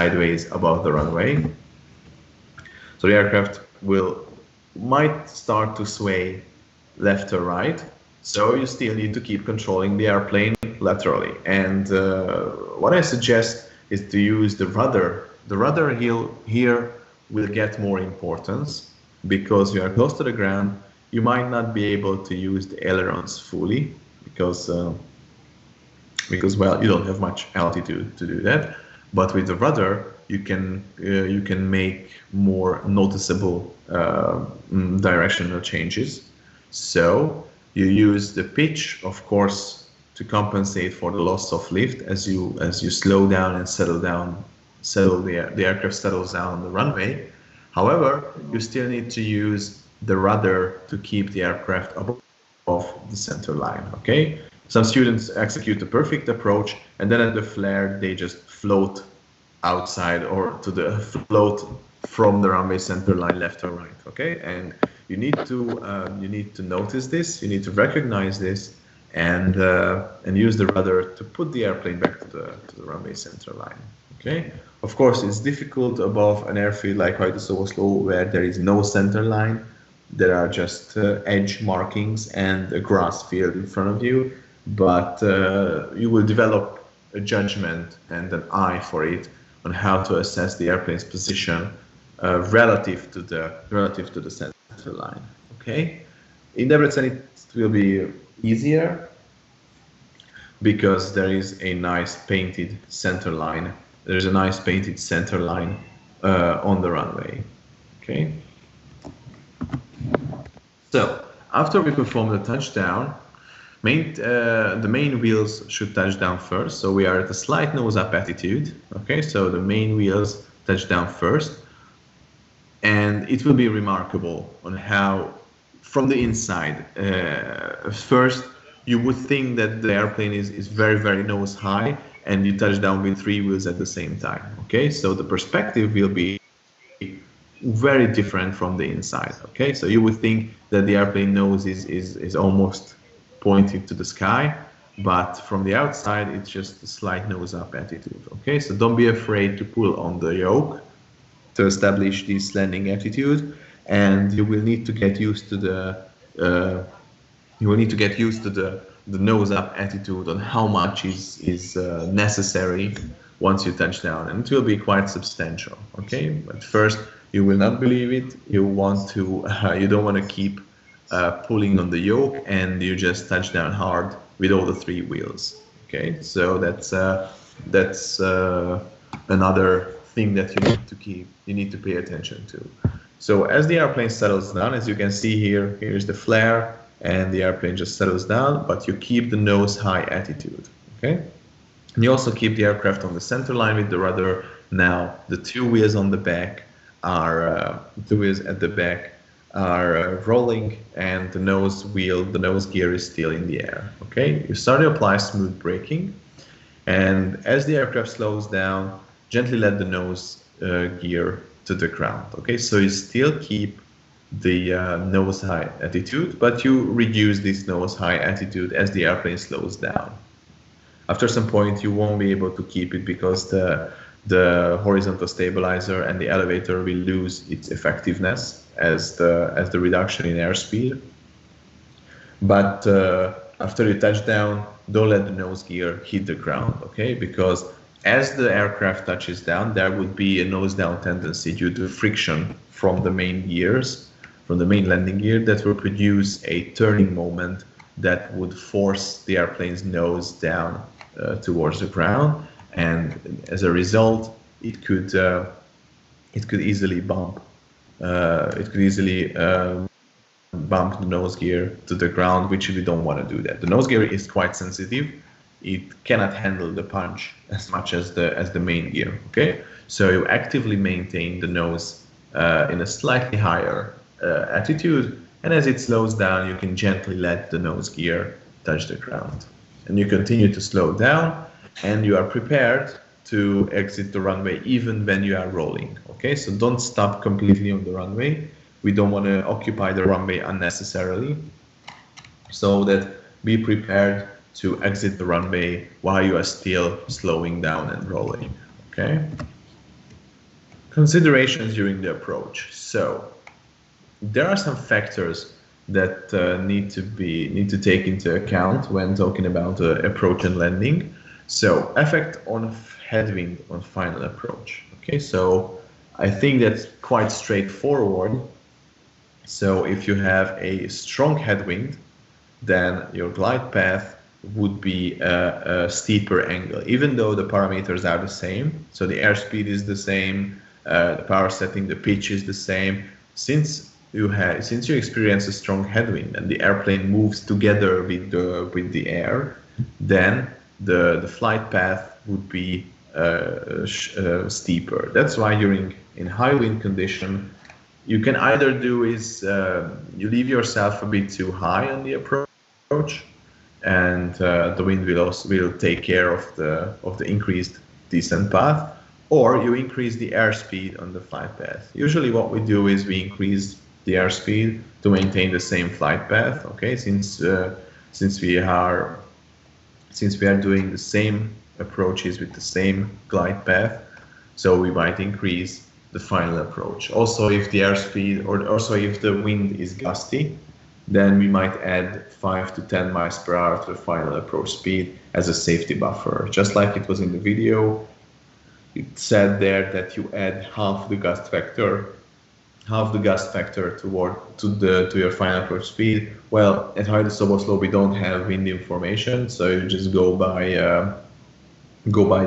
sideways above the runway. So the aircraft might start to sway left or right. So you still need to keep controlling the airplane laterally. And what I suggest is to use the rudder. The rudder here will get more importance because you are close to the ground. You might not be able to use the ailerons fully because well, you don't have much altitude to do that. But with the rudder, you can make more noticeable directional changes. So you use the pitch, of course, to compensate for the loss of lift as you slow down and the aircraft settles down on the runway. However, you still need to use the rudder to keep the aircraft above the center line. Okay. Some students execute the perfect approach, and then at the flare they just float outside or float from the runway center line left or right. Okay, and you need to notice this. You need to recognize this, and use the rudder to put the airplane back to the runway center line. Okay. Of course, it's difficult above an airfield like Hajdú-Oslo where there is no center line. There are just edge markings and a grass field in front of you. But you will develop a judgment and an eye for it on how to assess the airplane's position relative to the center line. Okay, in Debrecen it will be easier because there is a nice painted center line. There is a nice painted center line on the runway. Okay, so after we perform the touchdown. The main wheels should touch down first, so we are at a slight nose-up attitude. Okay, so the main wheels touch down first, and it will be remarkable on how, from the inside, first you would think that the airplane is very, very nose high, and you touch down with 3 wheels at the same time. Okay, so the perspective will be very different from the inside. Okay, so you would think that the airplane nose is almost pointed to the sky, but from the outside it's just a slight nose-up attitude. Okay, so don't be afraid to pull on the yoke to establish this landing attitude, and you will need to get used to the nose-up attitude on how much is necessary once you touch down, and it will be quite substantial. Okay, but first you will not believe it. You don't want to keep pulling on the yoke, and you just touch down hard with all the 3 wheels. Okay, so that's another thing that you need to pay attention to. So as the airplane settles down, as you can see here's the flare, and the airplane just settles down, but you keep the nose high attitude. Okay, and you also keep the aircraft on the center line with the rudder. Now the 2 wheels on the back are rolling, and the nose gear is still in the air. Okay, you start to apply smooth braking, and as the aircraft slows down, gently let the nose gear to the ground. Okay, so you still keep the nose high attitude, but you reduce this nose high attitude as the airplane slows down. After some point, you won't be able to keep it because the horizontal stabilizer and the elevator will lose its effectiveness as the reduction in airspeed. But after you touch down, don't let the nose gear hit the ground, okay? Because as the aircraft touches down, there would be a nose down tendency due to friction from the main gears, from the main landing gear, that will produce a turning moment that would force the airplane's nose down towards the ground, and as a result, it could easily bump. Bump the nose gear to the ground, which we don't want to do that. The nose gear is quite sensitive. It cannot handle the punch as much as the main gear. Okay, so you actively maintain the nose in a slightly higher attitude, and as it slows down, you can gently let the nose gear touch the ground, and you continue to slow down, and you are prepared to exit the runway even when you are rolling. Okay, so don't stop completely on the runway. We don't want to occupy the runway unnecessarily, so that be prepared to exit the runway while you are still slowing down and rolling. Okay, Considerations during the approach. So there are some factors that need to take into account when talking about approach and landing. So effect on headwind on final approach. Okay, so I think that's quite straightforward. So if you have a strong headwind, then your glide path would be a steeper angle, even though the parameters are the same. So the airspeed is the same, the power setting, the pitch is the same. Since you experience a strong headwind and the airplane moves together with the air, then the flight path would be steeper. That's why in high wind condition, you can either do is you leave yourself a bit too high on the approach, and the wind will take care of the increased descent path, or you increase the airspeed on the flight path. Usually, what we do is we increase the airspeed to maintain the same flight path. Okay, since we are doing the same approaches with the same glide path, so we might increase the final approach. Also, if the airspeed or also if the wind is gusty, then we might add 5 to 10 miles per hour to the final approach speed as a safety buffer. Just like it was in the video, it said there that you add half the gust factor to your final approach speed. Well, at Haida Sobosló we don't have wind information, so you just go by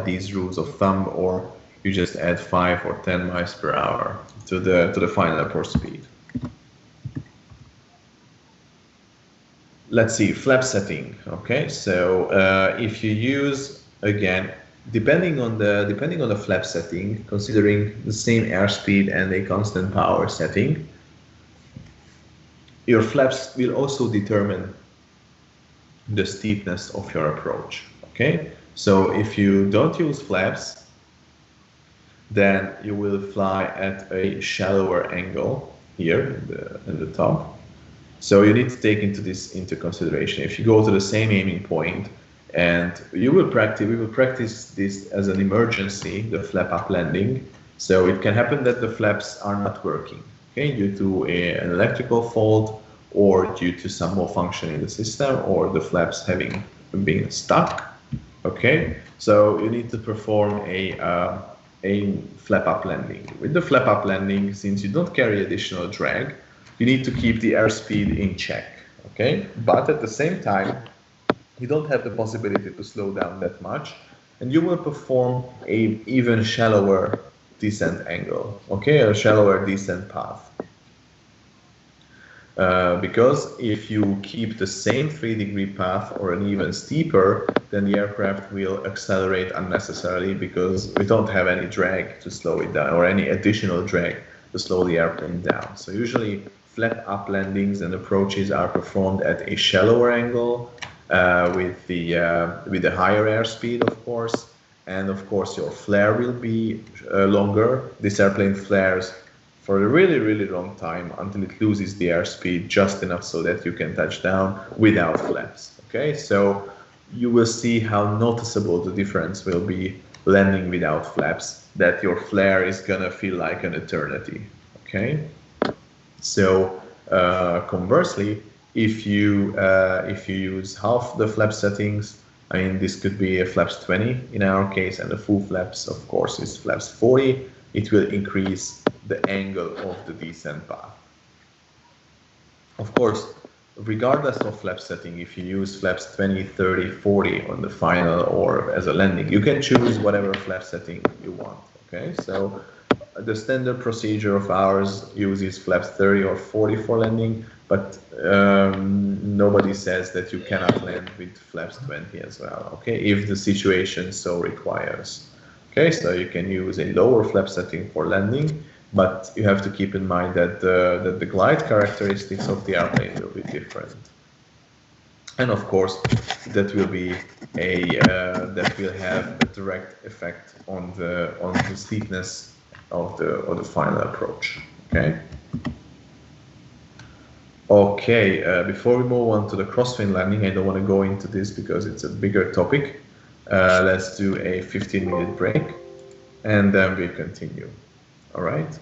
these rules of thumb, or you just add 5 or 10 miles per hour to the final approach speed. Let's see, flap setting. Okay, so if you use, again, depending on the flap setting, considering the same airspeed and a constant power setting, your flaps will also determine the steepness of your approach. Okay, so if you don't use flaps, then you will fly at a shallower angle here in the top. So you need to take into consideration. If you go to the same aiming point, and we will practice this as an emergency, the flap up landing. So it can happen that the flaps are not working, okay, due to an electrical fault, or due to some malfunction in the system, or the flaps being stuck. Okay, so you need to perform a flap up landing. With the flap up landing, since you don't carry additional drag, you need to keep the airspeed in check, okay? But at the same time, you don't have the possibility to slow down that much, and you will perform a even shallower descent angle, okay? A shallower descent path. Because if you keep the same 3-degree path or an even steeper, then the aircraft will accelerate unnecessarily because we don't have any drag to slow it down, or any additional drag to slow the airplane down. So usually flap up landings and approaches are performed at a shallower angle with the higher airspeed, of course, and of course your flare will be longer. This airplane flares for a really, really long time until it loses the airspeed just enough so that you can touch down without flaps. Okay, so you will see how noticeable the difference will be landing without flaps, that your flare is gonna feel like an eternity. Okay, so conversely, if you use half the flap settings, I mean, this could be a flaps 20 in our case, and the full flaps, of course, is flaps 40. It will increase the angle of the descent path. Of course, regardless of flap setting, if you use flaps 20, 30, 40 on the final or as a landing, you can choose whatever flap setting you want. Okay, so the standard procedure of ours uses flaps 30 or 40 for landing, but nobody says that you cannot land with flaps 20 as well, okay, if the situation so requires. Okay, so you can use a lower flap setting for landing, but you have to keep in mind that the glide characteristics of the airplane will be different. And of course, that will have a direct effect on the steepness of the final approach. Okay. Okay. Before we move on to the crosswind landing, I don't want to go into this because it's a bigger topic. Let's do a 15-minute break, and then we continue. All right.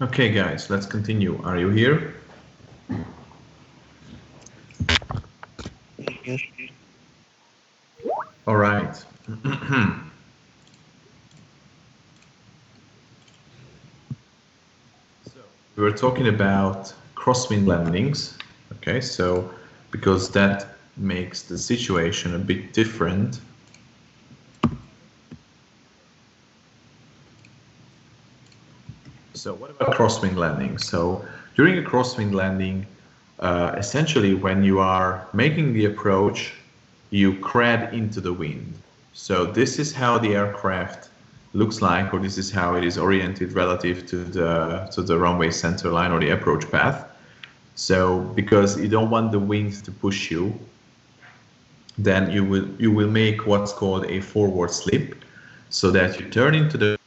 Okay, guys, let's continue. Are you here? Yes. All right. So we were talking about crosswind landings. Okay, so because that makes the situation a bit different. So what about crosswind landing? So during a crosswind landing, essentially when you are making the approach, you crab into the wind. So this is how the aircraft looks like, or this is how it is oriented relative to the runway center line or the approach path. So because you don't want the wind to push you, then you will make what's called a forward slip, so that you turn into the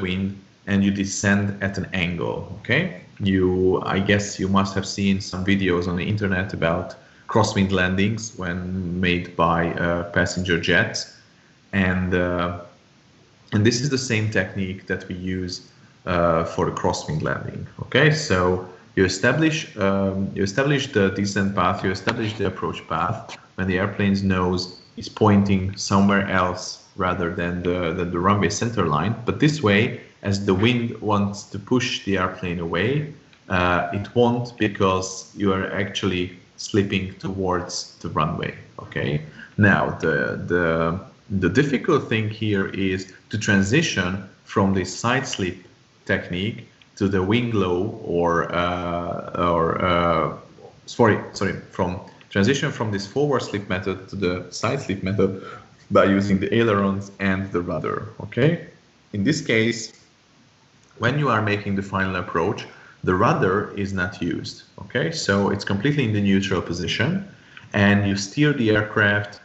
wind and you descend at an angle. Okay, I guess you must have seen some videos on the internet about crosswind landings when made by passenger jets, and this is the same technique that we use for the crosswind landing. Okay, so you establish the descent path, you establish the approach path when the airplane's nose is pointing somewhere else rather than the runway center line. But this way, as the wind wants to push the airplane away, it won't, because you are actually slipping towards the runway. Okay. Now the difficult thing here is to transition from this side slip technique to the wing low, from transition from this forward slip method to the side slip method by using the ailerons and the rudder. Okay, in this case, when you are making the final approach, the rudder is not used. Okay, so it's completely in the neutral position, and you steer the aircraft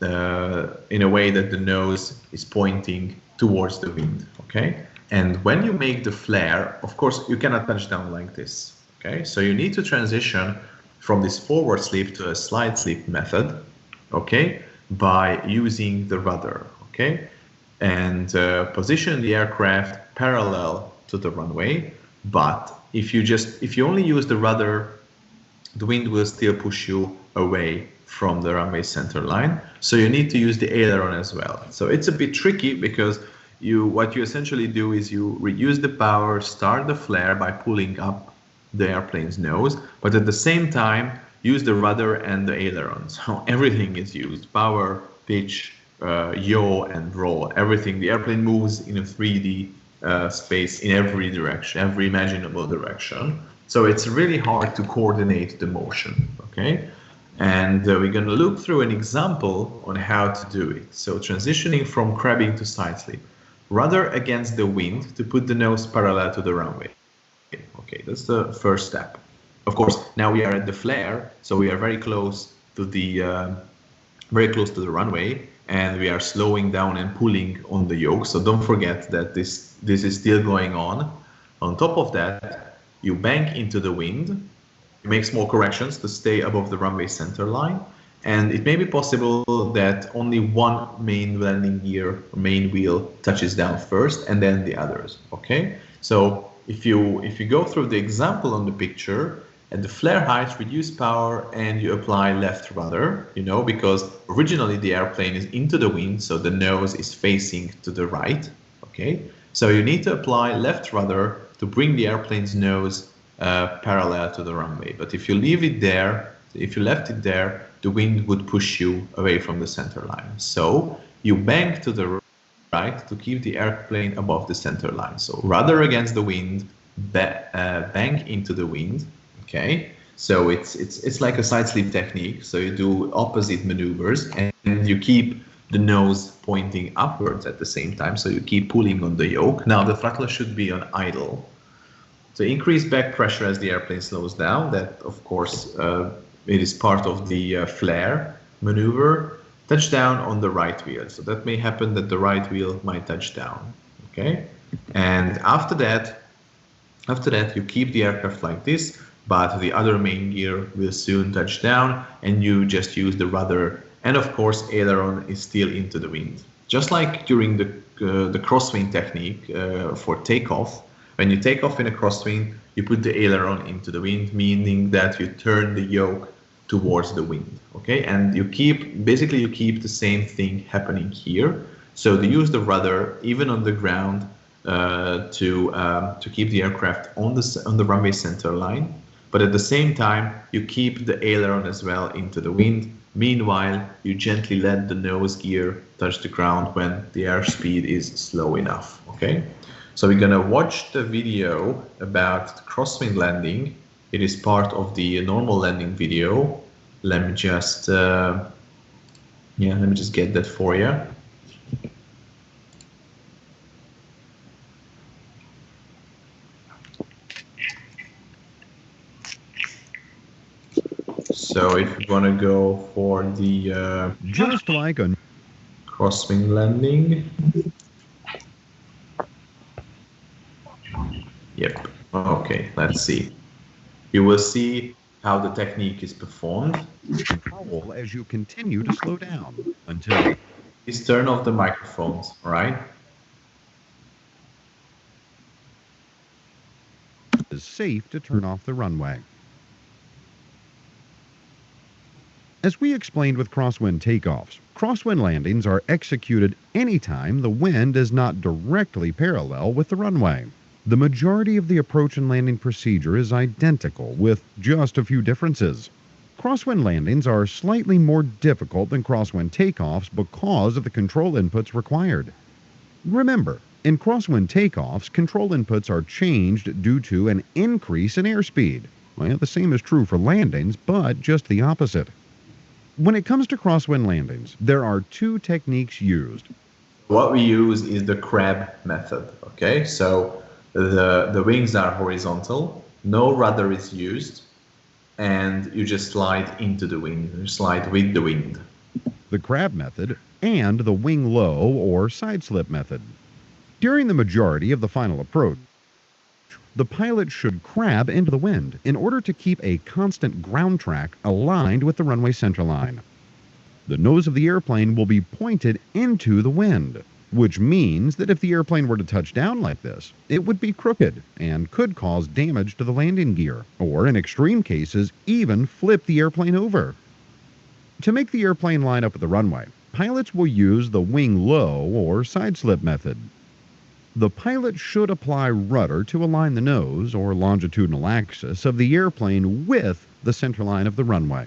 in a way that the nose is pointing towards the wind. Okay, and when you make the flare, of course, you cannot touch down like this. Okay, so you need to transition from this forward slip to a slide slip method. Okay, by using the rudder. Okay, and position the aircraft parallel to the runway. But if you only use the rudder, the wind will still push you away from the runway center line. So you need to use the aileron as well. So it's a bit tricky, because what you essentially do is you reduce the power, start the flare by pulling up the airplane's nose, but at the same time use the rudder and the aileron. So everything is used: power, pitch, yaw, and roll. Everything. The airplane moves in a 3D space in every direction, every imaginable direction. So it's really hard to coordinate the motion. Okay, and we're going to look through an example on how to do it. So transitioning from crabbing to side slip, rudder against the wind to put the nose parallel to the runway. Okay, that's the first step. Of course, now we are at the flare, so we are very close to the runway, and we are slowing down and pulling on the yoke. So don't forget that this is still going on. On top of that, you bank into the wind, you make small corrections to stay above the runway center line, and it may be possible that only one main landing gear, main wheel, touches down first, and then the others. Okay, so if you go through the example on the picture, at the flare height, reduce power, and you apply left rudder, because originally the airplane is into the wind, so the nose is facing to the right. Okay, so you need to apply left rudder to bring the airplane's nose parallel to the runway. But if you leave it there, if you left it there, the wind would push you away from the center line. So you bank to the right to keep the airplane above the center line. So rudder against the wind, bank into the wind. Okay, so it's like a side slip technique. So you do opposite maneuvers, and you keep the nose pointing upwards at the same time. So you keep pulling on the yoke. Now the throttle should be on idle. So increase back pressure as the airplane slows down. That, of course, it is part of the flare maneuver. Touch down on the right wheel. So that may happen that the right wheel might touch down. Okay, and after that, you keep the aircraft like this, but the other main gear will soon touch down, and you just use the rudder, and of course aileron is still into the wind. Just like during the crosswind technique for takeoff, When you take off in a crosswind, you put the aileron into the wind, meaning that you turn the yoke towards the wind, okay? And you keep the same thing happening here. So to use the rudder even on the ground to keep the aircraft on the runway center line, but at the same time you keep the aileron as well into the wind. Meanwhile, you gently let the nose gear touch the ground when the airspeed is slow enough, okay? So we're gonna watch the video about the crosswind landing. It is part of the normal landing video. Let me just, let me just get that for you. So if you want to go for the just like a crosswind landing. Yep. Okay, let's see. You will see how the technique is performed. Howl as you continue to slow down until Please turn off the microphones, all right? it is safe to turn off the runway. As we explained with crosswind takeoffs, crosswind landings are executed anytime the wind is not directly parallel with the runway. The majority of the approach and landing procedure is identical, with just a few differences. Crosswind landings are slightly more difficult than crosswind takeoffs because of the control inputs required. Remember, in crosswind takeoffs, control inputs are changed due to an increase in airspeed. Well, the same is true for landings, but just the opposite. When it comes to crosswind landings, there are two techniques used. What we use is the crab method, okay? So the wings are horizontal, no rudder is used, and you just slide into the wind, you slide with the wind. The crab method and the wing low or side slip method. During the majority of the final approach, the pilot should crab into the wind in order to keep a constant ground track aligned with the runway centerline. The nose of the airplane will be pointed into the wind, which means that if the airplane were to touch down like this, it would be crooked and could cause damage to the landing gear, or in extreme cases, even flip the airplane over. To make the airplane line up with the runway, pilots will use the wing low or side slip method. The pilot should apply rudder to align the nose or longitudinal axis of the airplane with the centerline of the runway.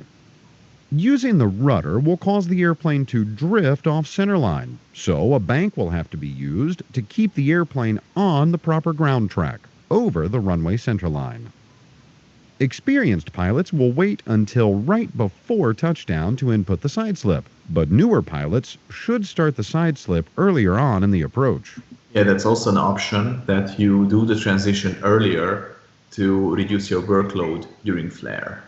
Using the rudder will cause the airplane to drift off centerline, so a bank will have to be used to keep the airplane on the proper ground track over the runway centerline. Experienced pilots will wait until right before touchdown to input the side slip, but newer pilots should start the side slip earlier on in the approach. Yeah, that's also an option, that you do the transition earlier to reduce your workload during flare.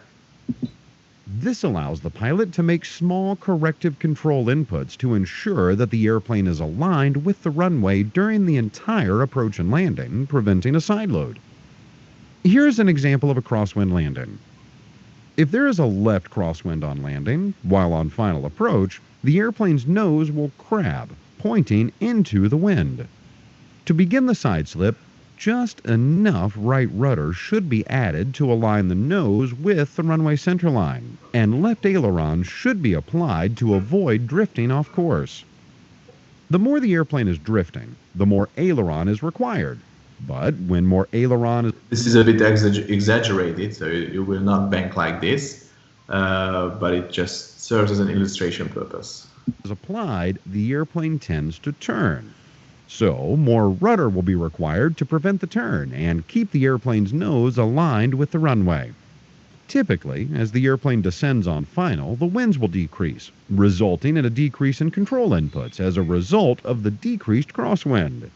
This allows the pilot to make small corrective control inputs to ensure that the airplane is aligned with the runway during the entire approach and landing, preventing a side load. Here's an example of a crosswind landing. If there is a left crosswind on landing, while on final approach, the airplane's nose will crab, pointing into the wind. To begin the side slip, just enough right rudder should be added to align the nose with the runway centerline, and left aileron should be applied to avoid drifting off course. The more the airplane is drifting, the more aileron is required. But when more aileron is... This is a bit exaggerated, so you will not bank like this, but it just serves as an illustration purpose. applied, the airplane tends to turn. So, more rudder will be required to prevent the turn and keep the airplane's nose aligned with the runway. Typically, as the airplane descends on final, the winds will decrease, resulting in a decrease in control inputs as a result of the decreased crosswind.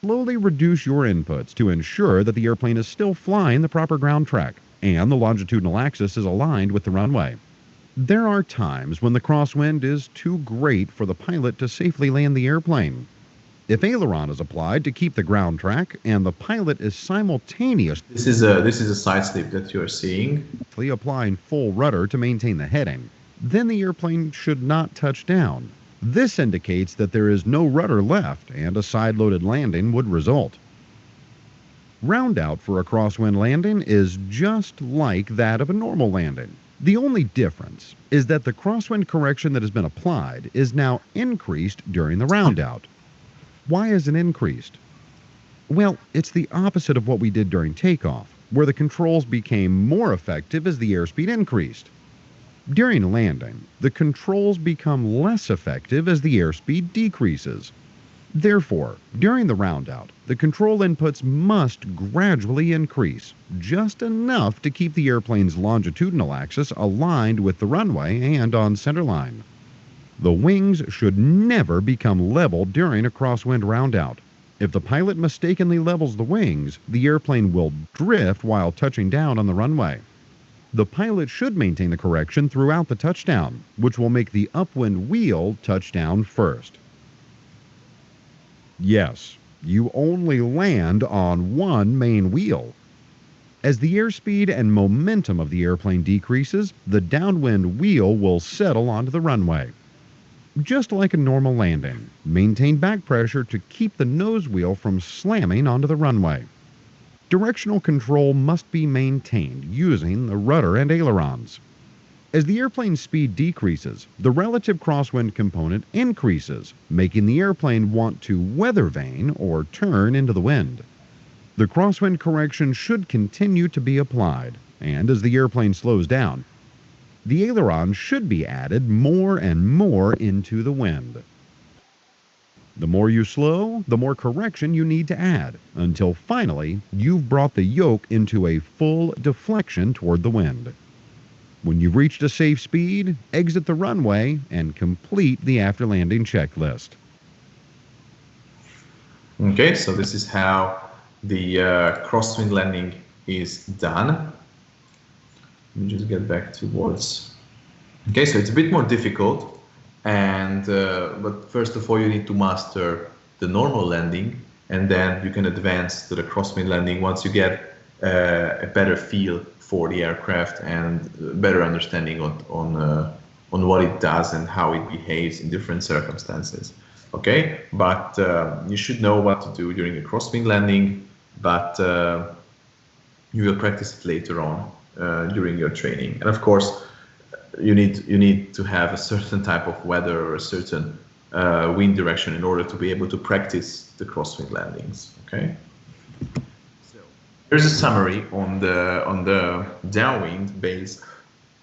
Slowly reduce your inputs to ensure that the airplane is still flying the proper ground track and the longitudinal axis is aligned with the runway. There are times when the crosswind is too great for the pilot to safely land the airplane. If aileron is applied to keep the ground track and the pilot is simultaneously This is a side slip that you're seeing. applying full rudder to maintain the heading, then the airplane should not touch down. This indicates that there is no rudder left and a side-loaded landing would result. Round out for a crosswind landing is just like that of a normal landing. The only difference is that the crosswind correction that has been applied is now increased during the round out. Why is it increased? Well, it's the opposite of what we did during takeoff, where the controls became more effective as the airspeed increased. During landing, the controls become less effective as the airspeed decreases. Therefore, during the round out, the control inputs must gradually increase, just enough to keep the airplane's longitudinal axis aligned with the runway and on centerline. The wings should never become level during a crosswind round out. If the pilot mistakenly levels the wings, the airplane will drift while touching down on the runway. The pilot should maintain the correction throughout the touchdown, which will make the upwind wheel touch down first. Yes, you only land on one main wheel. As the airspeed and momentum of the airplane decreases, the downwind wheel will settle onto the runway. Just like a normal landing, maintain back pressure to keep the nose wheel from slamming onto the runway. Directional control must be maintained using the rudder and ailerons. As the airplane's speed decreases, the relative crosswind component increases, making the airplane want to weather vane or turn into the wind. The crosswind correction should continue to be applied, and as the airplane slows down, the aileron should be added more and more into the wind. The more you slow, the more correction you need to add, until finally you've brought the yoke into a full deflection toward the wind. When you've reached a safe speed, exit the runway and complete the after-landing checklist. Okay, so this is how the crosswind landing is done. Let me just get back towards. Okay, so it's a bit more difficult, and but first of all, you need to master the normal landing, and then you can advance to the crosswind landing once you get a better feel for the aircraft and better understanding on what it does and how it behaves in different circumstances. Okay, but you should know what to do during a crosswind landing, but you will practice it later on during your training. And of course, you need to have a certain type of weather or a certain wind direction in order to be able to practice the crosswind landings. Okay. Here's a summary on the downwind, base,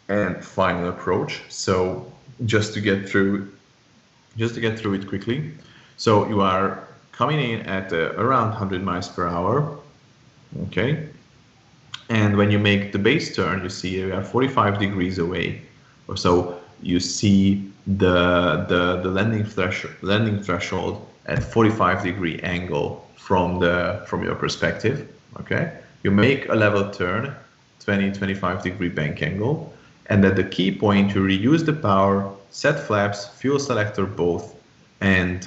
and final approach. So just to get through it quickly. So you are coming in at around 100 miles per hour. Okay. And when you make the base turn, you see you are 45 degrees away, or so. You see the landing threshold at 45-degree angle from your perspective. Okay, you make a level turn, 20-25-degree bank angle, and at the key point you reuse the power, set flaps, fuel selector both, and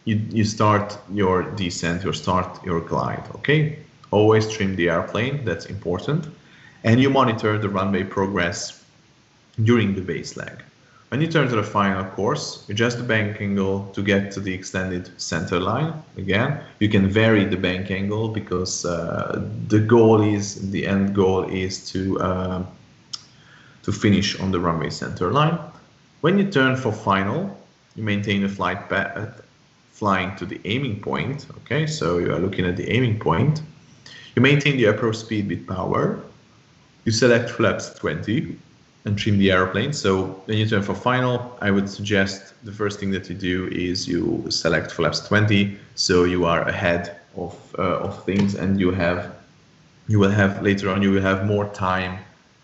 you start your descent, you start your glide. Okay, always trim the airplane, that's important, and you monitor the runway progress during the base leg. When you turn to the final course, you adjust the bank angle to get to the extended center line. Again, you can vary the bank angle because the end goal is to finish on the runway center line. When you turn for final, you maintain a flight flying to the aiming point. Okay, so you are looking at the aiming point. You maintain the approach speed with power. You select flaps 20. And trim the airplane. So when you turn for final, I would suggest the first thing that you do is you select flaps 20, so you are ahead of things, and you will have later on more time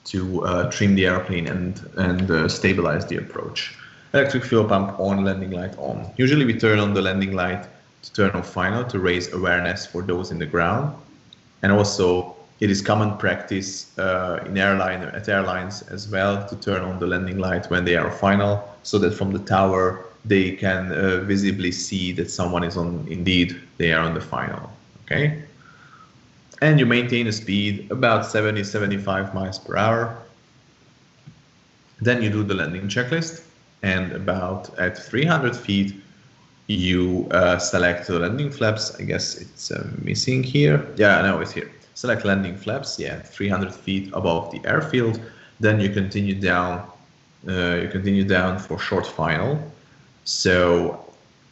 to trim the airplane and stabilize the approach. Electric fuel pump on, landing light on. Usually we turn on the landing light to turn on final to raise awareness for those in the ground, and also it is common practice at airlines as well to turn on the landing light when they are final, so that from the tower they can visibly see that someone is indeed they are on the final. Okay, and you maintain a speed about 70-75 miles per hour. Then you do the landing checklist, and about at 300 feet you select the landing flaps. I guess it's missing here. Yeah, no, it's here. Select landing flaps, yeah, 300 feet above the airfield. Then you continue down. For short final. So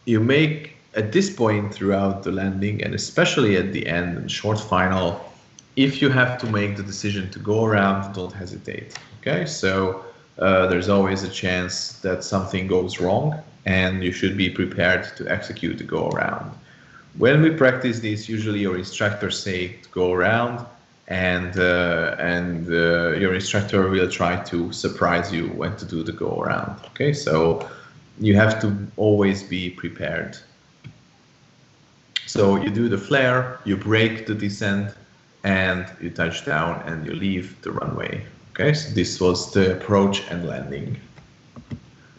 you make at this point throughout the landing, and especially at the end and short final, if you have to make the decision to go around, don't hesitate. Okay, so there's always a chance that something goes wrong, and you should be prepared to execute the go around. When we practice this, usually your instructors say to go around, and your instructor will try to surprise you when to do the go around. Okay, so you have to always be prepared. So you do the flare, you break the descent, and you touch down and you leave the runway. Okay, so this was the approach and landing.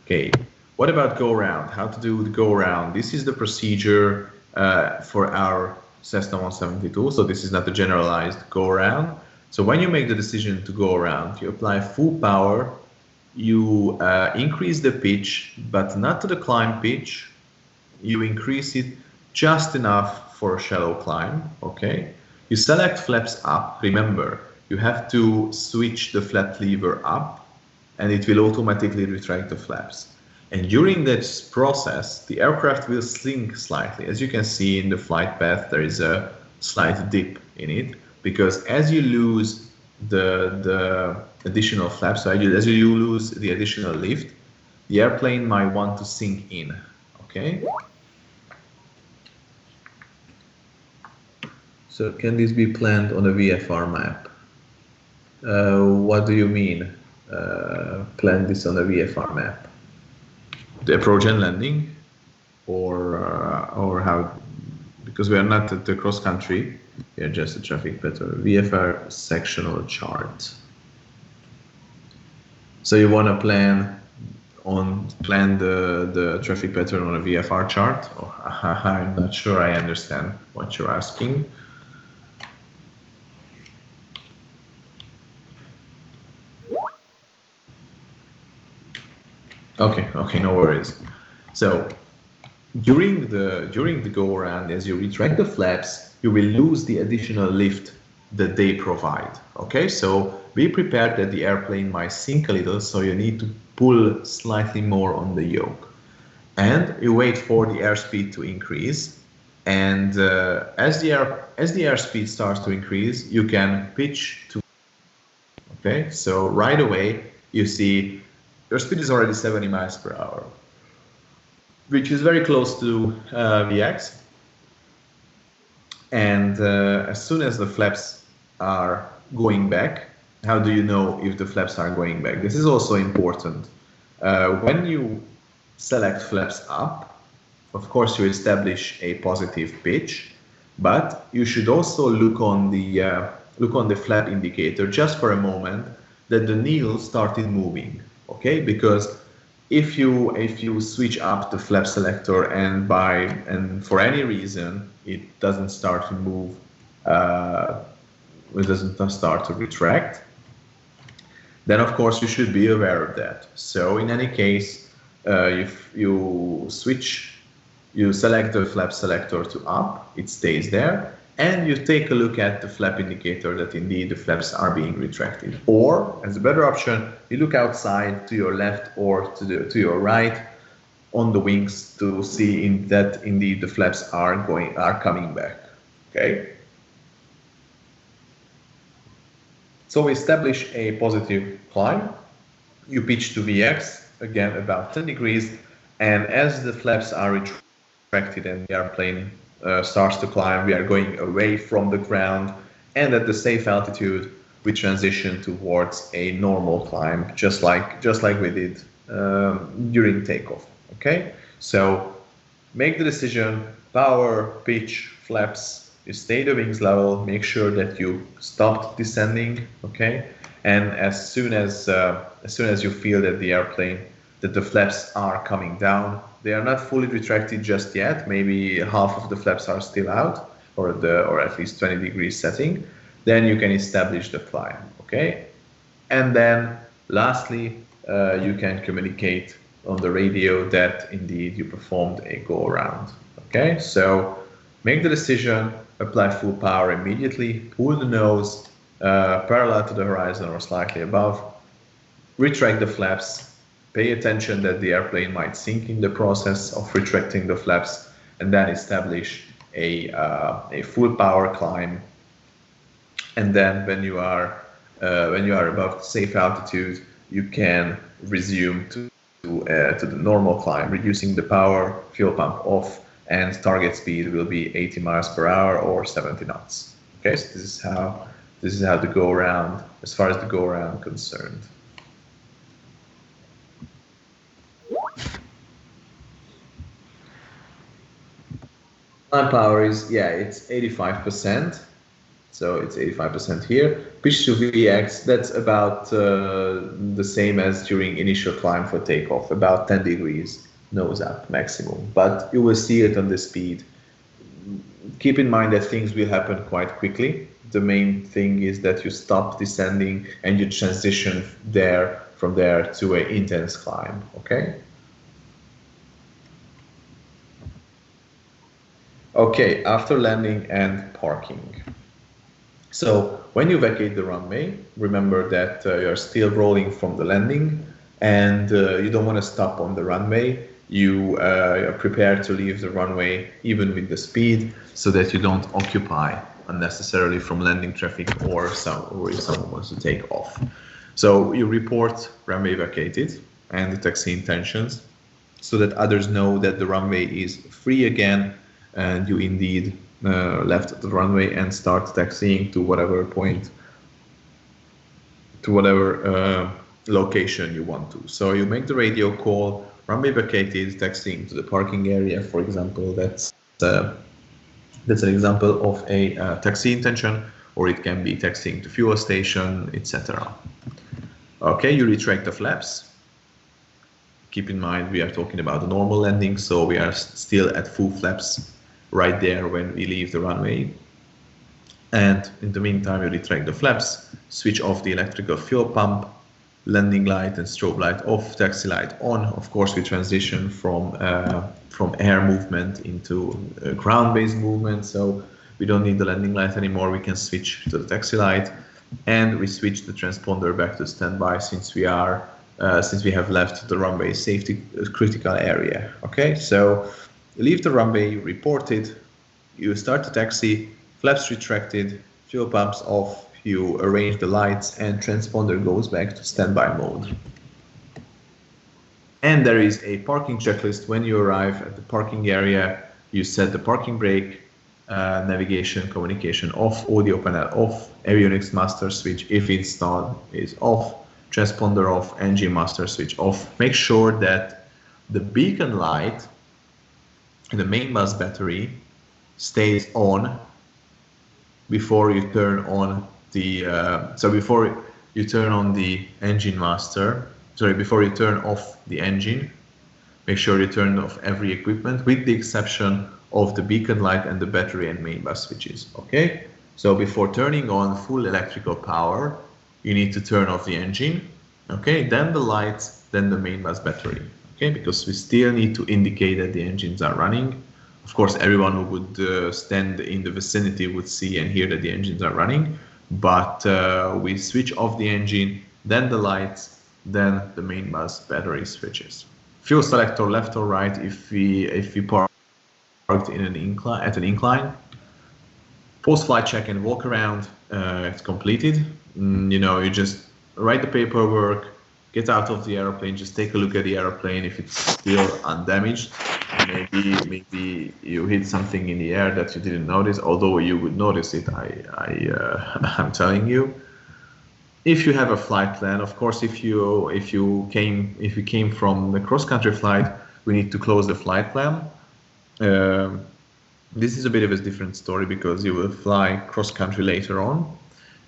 Okay, what about go around? How to do the go around? This is the procedure for our Cessna 172. So this is not a generalized go around. So when you make the decision to go around, you apply full power, you increase the pitch, but not to the climb pitch. You increase it just enough for a shallow climb, okay? You select flaps up. Remember, you have to switch the flap lever up, and it will automatically retract the flaps. And during this process, the aircraft will slink slightly. As you can see in the flight path, there is a slight dip in it, because as you lose the additional flaps, so as you lose the additional lift, the airplane might want to sink in, okay? So can this be planned on a VFR map? What do you mean, plan this on a VFR map? The approach and landing, or how? Because we are not at the cross country, we are just a traffic pattern. VFR sectional chart. So you want to plan the traffic pattern on a VFR chart? Oh, I'm not sure I understand what you're asking. Okay, no worries. So during the go around, as you retract the flaps, you will lose the additional lift that they provide. Okay, so be prepared that the airplane might sink a little, so you need to pull slightly more on the yoke, and you wait for the airspeed to increase. And as the airspeed starts to increase, you can pitch to. Okay, so right away you see your speed is already 70 miles per hour, which is very close to VX. And as soon as the flaps are going back, how do you know if the flaps are going back? This is also important. When you select flaps up, of course you establish a positive pitch, but you should also look on the flap indicator just for a moment that the needle started moving. Okay, because if you switch up the flap selector and for any reason it doesn't start to move, it doesn't start to retract, then of course you should be aware of that. So in any case, if you select the flap selector to up, it stays there, and you take a look at the flap indicator that indeed the flaps are being retracted. Or, as a better option, you look outside to your left or to your right on the wings to see that indeed the flaps are coming back. Okay. So we establish a positive climb. You pitch to VX, again about 10 degrees, and as the flaps are retracted and the airplane starts to climb, we are going away from the ground, and at the safe altitude we transition towards a normal climb, just like we did during takeoff. Okay, so make the decision: power, pitch, flaps. You stay the wings level. Make sure that you stopped descending. Okay, and as soon as you feel that the flaps are coming down, they are not fully retracted just yet. Maybe half of the flaps are still out, or at least 20 degrees setting. Then you can establish the climb. Okay, and then lastly, you can communicate on the radio that indeed you performed a go around. Okay, so make the decision, apply full power immediately, pull the nose parallel to the horizon or slightly above, retract the flaps, pay attention that the airplane might sink in the process of retracting the flaps, and then establish a full power climb. And then when you are above safe altitude, you can resume to the normal climb, reducing the power, fuel pump off, and target speed will be 80 miles per hour or 70 knots. Okay, so this is how the go around, as far as the go around concerned. Climb power is, yeah, it's 85%. So it's 85% here. Pitch to VX, that's about the same as during initial climb for takeoff, about 10 degrees nose up maximum. But you will see it on the speed. Keep in mind that things will happen quite quickly. The main thing is that you stop descending and you transition from there to an intense climb, okay? Okay, after landing and parking. So when you vacate the runway, remember that you're still rolling from the landing and you don't want to stop on the runway. You are prepared to leave the runway even with the speed so that you don't occupy unnecessarily from landing traffic or if someone wants to take off. So you report runway vacated and the taxi intentions so that others know that the runway is free again and you indeed left the runway and start taxiing to whatever point, to whatever location you want to. So you make the radio call, runway vacated, taxiing to the parking area, for example. That's an example of a taxi intention, or it can be taxiing to fuel station, etc. Okay, you retract the flaps. Keep in mind we are talking about the normal landing, so we are still at full flaps right there when we leave the runway. And in the meantime, you retract the flaps, switch off the electrical fuel pump, landing light and strobe light off, taxi light on. Of course, we transition from air movement into ground-based movement, so we don't need the landing light anymore. We can switch to the taxi light, and we switch the transponder back to standby since we have left the runway safety critical area. Okay, so you leave the runway, you report it, you start the taxi, flaps retracted, fuel pumps off, you arrange the lights, and transponder goes back to standby mode. And there is a parking checklist. When you arrive at the parking area, you set the parking brake, navigation, communication off, audio panel off, avionics master switch, if installed, is off, transponder off, engine master switch off. Make sure that the beacon light and the main bus battery stays on before you turn on the before you turn on the engine master, before you turn off the engine, make sure you turn off every equipment with the exception of the beacon light and the battery and main bus switches. Okay, so before turning on full electrical power, you need to turn off the engine, okay, then the lights, then the main bus battery. Okay, because we still need to indicate that the engines are running. Of course, everyone who would stand in the vicinity would see and hear that the engines are running, but we switch off the engine, then the lights, then the main bus battery switches. Fuel selector left or right if we parked in an incline. Post-flight check and walk around, it's completed. You just write the paperwork, get out of the airplane, just take a look at the airplane. If it's still undamaged, maybe you hit something in the air that you didn't notice, although you would notice it, I'm telling you. If you have a flight plan, of course, if you came from the cross-country flight, we need to close the flight plan. This is a bit of a different story because you will fly cross-country later on,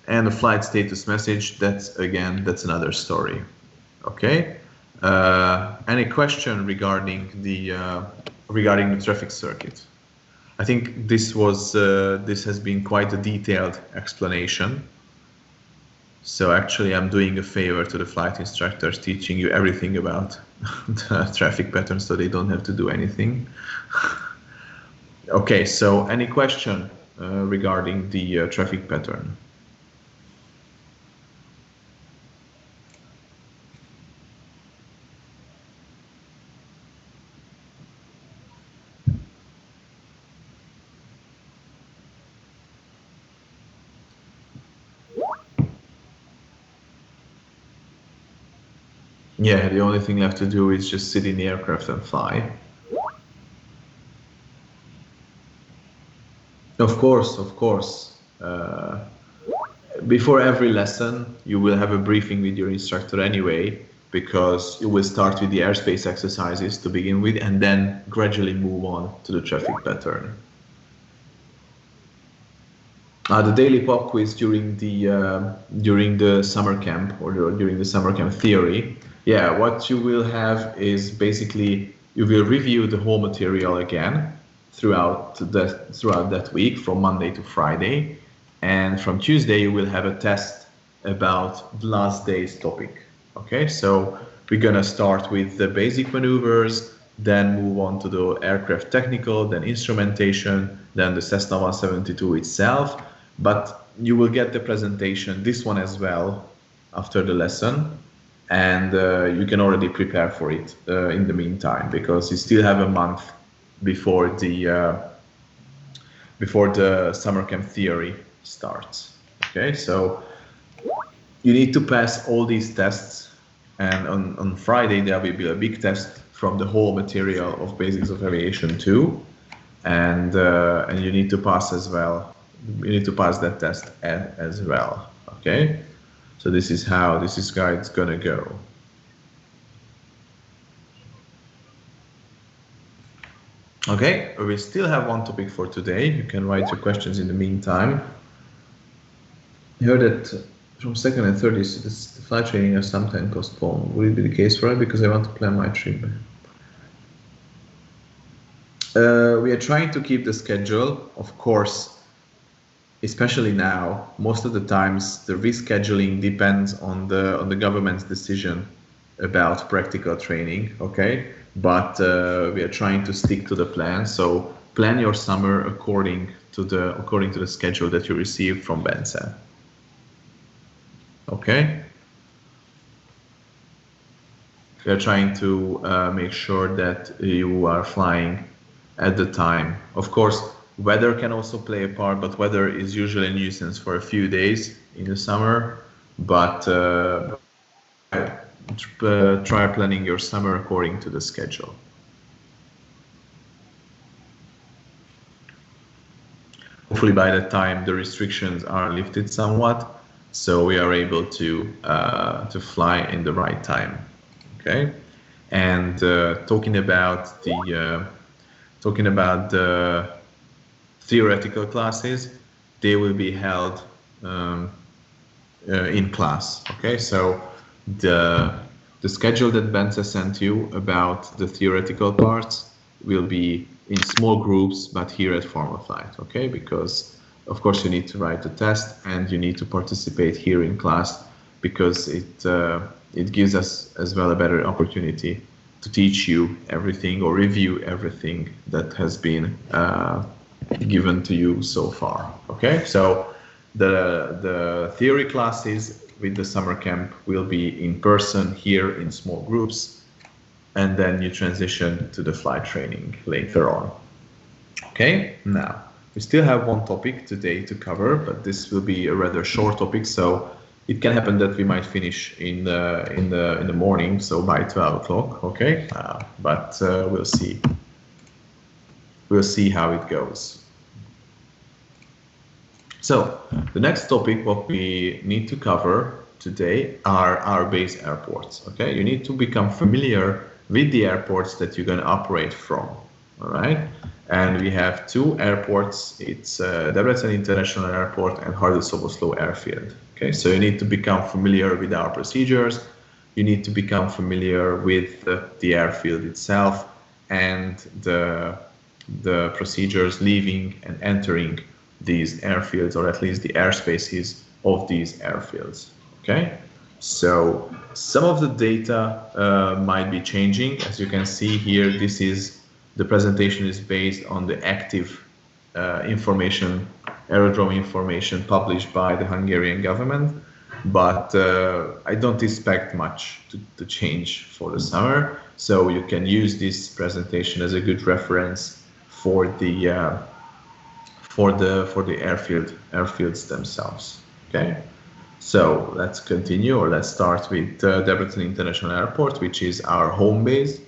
and the flight status message, that's another story. Okay. Any question regarding the traffic circuit? I think this has been quite a detailed explanation. So actually, I'm doing a favor to the flight instructors, teaching you everything about the traffic patterns, so they don't have to do anything. Okay, so any question regarding the traffic pattern? Yeah, the only thing left to do is just sit in the aircraft and fly. Of course, of course. Before every lesson, you will have a briefing with your instructor anyway, because you will start with the airspace exercises to begin with, and then gradually move on to the traffic pattern. The daily pop quiz during the summer camp, or during the summer camp theory. Yeah, what you will have is basically you will review the whole material again throughout that week, from Monday to Friday, and from Tuesday you will have a test about the last day's topic. Okay, so we're gonna start with the basic maneuvers, then move on to the aircraft technical, then instrumentation, then the Cessna 172 itself. But you will get the presentation, this one as well, after the lesson, and you can already prepare for it in the meantime, because you still have a month before the summer camp theory starts. Okay, so you need to pass all these tests, and on Friday there will be a big test from the whole material of Basics of Aviation 2, and you need to pass as well. You need to pass that test as well. Okay, so this is how it's gonna go. Okay, we still have one topic for today. You can write your questions in the meantime. I heard that from 2nd and 3rd, the flight training is sometimes postponed. Will it be the case for it? Because I want to plan my trip. We are trying to keep the schedule, of course. Especially now, most of the times the rescheduling depends on the government's decision about practical training. Okay, but we are trying to stick to the plan. So plan your summer according to the schedule that you received from Bence. Okay. We are trying to make sure that you are flying at the time. Of course, weather can also play a part, but weather is usually a nuisance for a few days in the summer. But try planning your summer according to the schedule. Hopefully by that time the restrictions are lifted somewhat, so we are able to fly in the right time. Okay, and talking about the theoretical classes, they will be held in class. Okay, so the schedule that Bence sent you about the theoretical parts will be in small groups, but here at Formal Flight. Okay, because of course you need to write the test and you need to participate here in class, because it gives us as well a better opportunity to teach you everything or review everything that has been given to you so far. Okay, so the theory classes with the summer camp will be in person here in small groups, and then you transition to the flight training later on. Okay, now we still have one topic today to cover, but this will be a rather short topic, so it can happen that we might finish in the morning, so by 12 o'clock. Okay, but we'll see. We'll see how it goes. So the next topic, what we need to cover today, are our base airports. Okay, you need to become familiar with the airports that you're going to operate from. All right, and we have two airports. It's Debrecen International Airport and Hajdú-Szoboszló Airfield. Okay, so you need to become familiar with our procedures. You need to become familiar with the airfield itself and the procedures leaving and entering these airfields, or at least the airspaces of these airfields. Okay, so some of the data might be changing. As you can see here, this is the presentation is based on the active information, aerodrome information published by the Hungarian government, but I don't expect much to change for the summer. So you can use this presentation as a good reference for the airfields themselves. Okay. So let's continue, or let's start with Debrecen International Airport, which is our home base.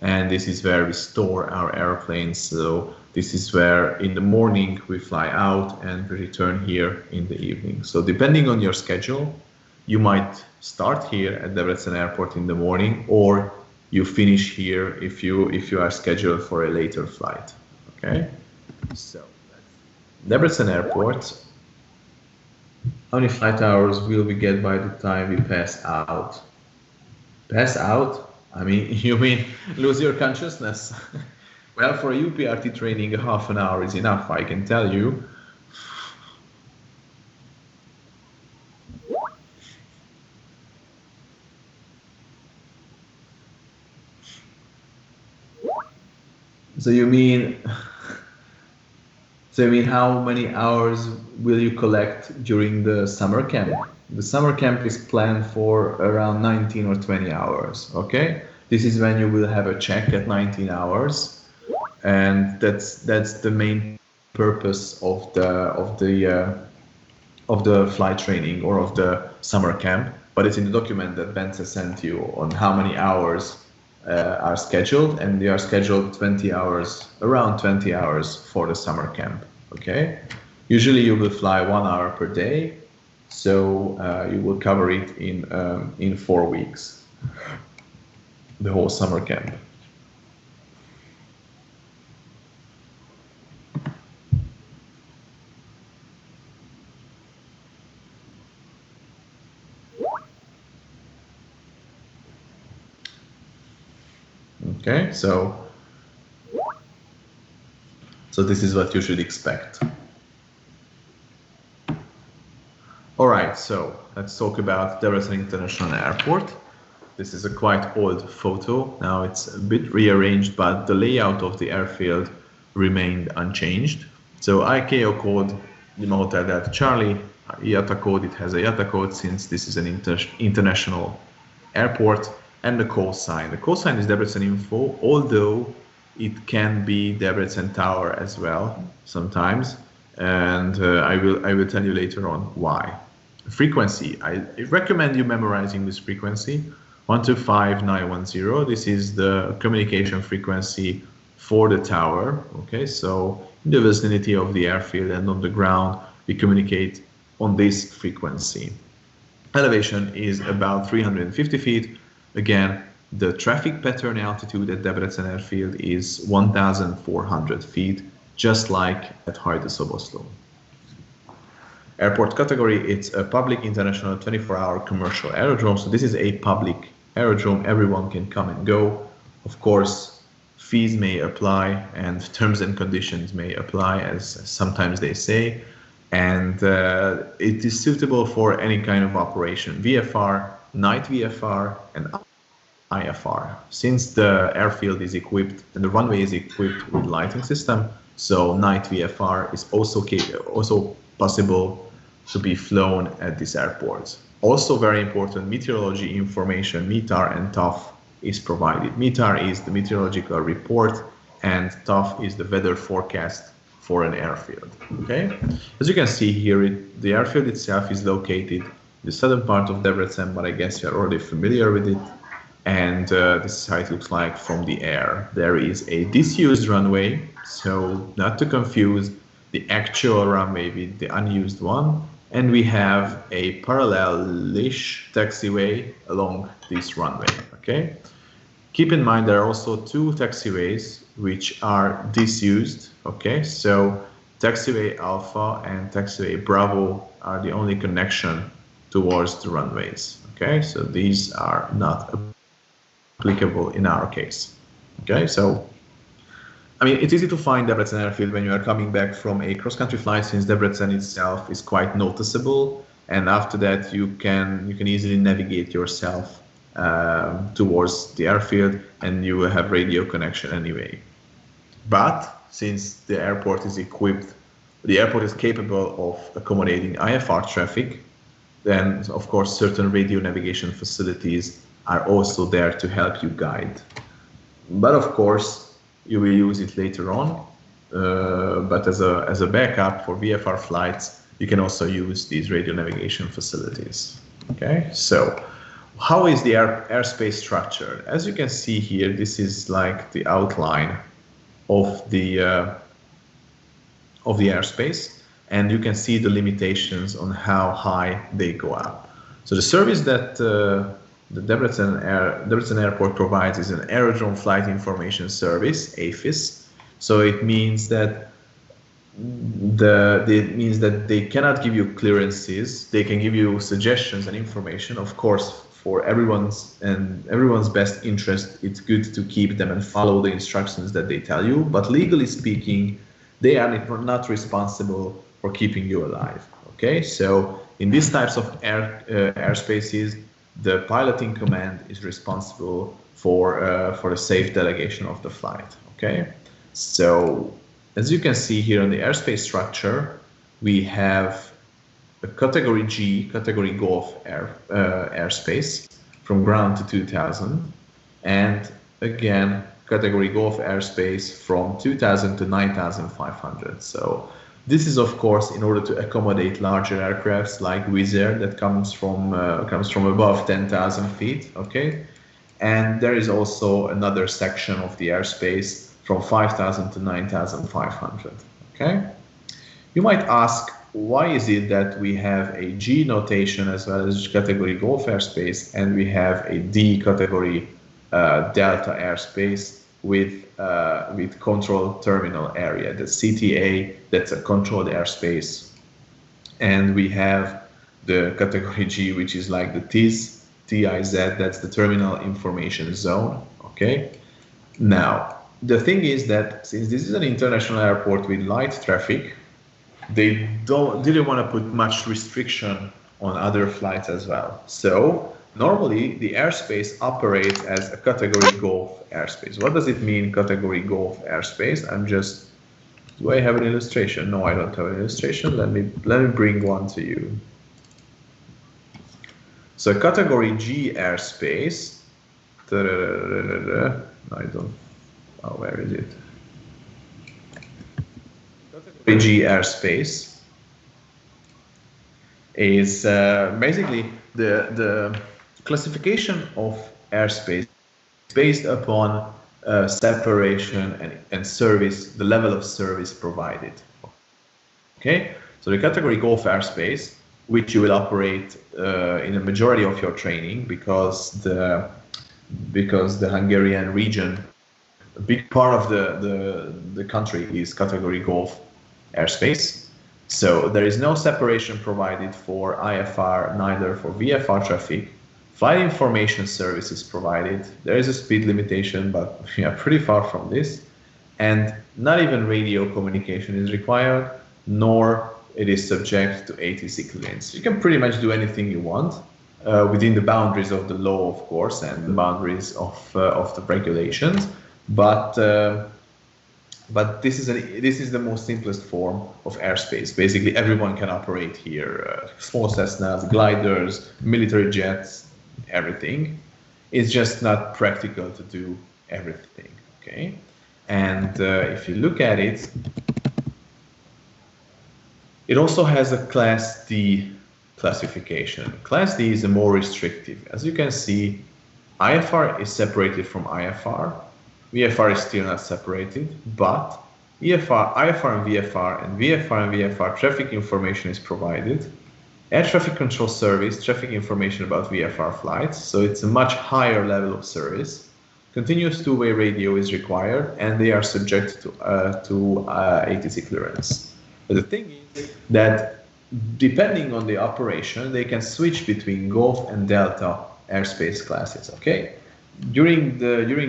And this is where we store our airplanes. So this is where in the morning we fly out and we return here in the evening. So depending on your schedule, you might start here at Debrecen Airport in the morning, or you finish here if you are scheduled for a later flight. Okay. So Debrecen Airport. How many flight hours will we get by the time we pass out? Pass out? I mean, you mean lose your consciousness? Well, for a UPRT training, a half an hour is enough, I can tell you. So you mean how many hours will you collect during the summer camp? The summer camp is planned for around 19 or 20 hours, okay? This is when you will have a check at 19 hours, and that's the main purpose of the flight training or of the summer camp. But it's in the document that Bence sent you on how many hours are scheduled, and they are scheduled 20 hours, around 20 hours for the summer camp. Okay, usually you will fly 1 hour per day, so you will cover it in 4 weeks, the whole summer camp. Okay, so this is what you should expect. All right, so let's talk about Debrecen International Airport. This is a quite old photo. Now it's a bit rearranged, but the layout of the airfield remained unchanged. So ICAO code, Lima Hotel Delta Charlie, IATA code, it has a IATA code since this is an international airport, and the call sign. The call sign is Debrecen Info, although it can be Debrecen Tower as well sometimes, and I will tell you later on why. Frequency, I recommend you memorizing this frequency, 125910. This is the communication frequency for the tower. Okay, so in the vicinity of the airfield and on the ground, we communicate on this frequency. Elevation is about 350 feet. Again, the traffic pattern altitude at Debrecen Airfield is 1,400 feet, just like at Hajdú-Szoboszló. Airport category, it's a public international 24-hour commercial aerodrome. So this is a public aerodrome. Everyone can come and go. Of course, fees may apply and terms and conditions may apply, as sometimes they say. And it is suitable for any kind of operation, VFR, night VFR, and IFR. Since the airfield is equipped and the runway is equipped with lighting system, so night VFR is also possible to be flown at this airport. Also very important, meteorology information, METAR and TAF is provided. METAR is the meteorological report and TAF is the weather forecast for an airfield. Okay, as you can see here, the airfield itself is located in the southern part of Debrecen, but I guess you're already familiar with it. And this is how it looks like from the air. There is a disused runway, so not to confuse the actual runway with the unused one. And we have a parallel-ish taxiway along this runway. Okay. Keep in mind there are also two taxiways which are disused. Okay, so taxiway Alpha and taxiway Bravo are the only connection towards the runways. Okay, so these are not applicable in our case. Okay, so I mean, it's easy to find Debrecen Airfield when you are coming back from a cross-country flight, since Debrecen itself is quite noticeable. and after that you can easily navigate yourself towards the airfield, and you will have radio connection anyway. But since the airport is equipped, the airport is capable of accommodating IFR traffic, then of course certain radio navigation facilities are also there to help you guide. But of course you will use it later on, but as a backup for VFR flights, you can also use these radio navigation facilities. Okay, so how is the airspace structured? As you can see here, this is like the outline of the airspace, and you can see the limitations on how high they go up. So the service that the Debrecen Airport provides is an Aerodrome Flight Information Service, AFIS. So it means that they cannot give you clearances. They can give you suggestions and information. Of course, for everyone's best interest, it's good to keep them and follow the instructions that they tell you. But legally speaking, they are not responsible for keeping you alive. Okay, so in these types of airspaces, the pilot in command is responsible for the safe delegation of the flight. Okay, so as you can see here on the airspace structure, we have a category G, category Golf airspace from ground to 2000, and again category Golf airspace from 2000 to 9500. So this is of course in order to accommodate larger aircrafts like Wizz Air that comes from above 10,000 feet. Okay, and there is also another section of the airspace from 5,000 to 9,500. Okay, you might ask, why is it that we have a G notation as well as category Golf airspace, and we have a D category Delta airspace with control terminal area, the CTA, that's a controlled airspace, and we have the category G, which is like the TIZ, that's the terminal information zone. Okay, now the thing is that since this is an international airport with light traffic, they didn't want to put much restriction on other flights as well. So normally the airspace operates as a category Golf airspace. What does it mean, category Golf airspace? Do I have an illustration? No, I don't have an illustration. Let me bring one to you. So category G airspace, I don't, oh, where is it? G airspace is basically the classification of airspace based upon separation and service, the level of service provided. Okay, so the category Golf airspace, which you will operate in a majority of your training, because the Hungarian region, a big part of the country is category Golf airspace. So there is no separation provided for IFR, neither for VFR traffic. Flight information service is provided. There is a speed limitation, but we are pretty far from this. And not even radio communication is required, nor it is subject to ATC clearance. You can pretty much do anything you want within the boundaries of the law, of course, and the boundaries of the regulations. But this is the most simplest form of airspace. Basically, everyone can operate here. Small Cessnas, gliders, military jets, everything. It's just not practical to do everything. Okay, and if you look at it, it also has a Class D classification. Class D is more restrictive. As you can see, IFR is separated from IFR. VFR is still not separated, but IFR and VFR traffic information is provided. Air traffic control service, traffic information about VFR flights, so it's a much higher level of service. Continuous two-way radio is required, and they are subject to ATC clearance. But the thing is that depending on the operation, they can switch between Golf and Delta airspace classes. Okay. During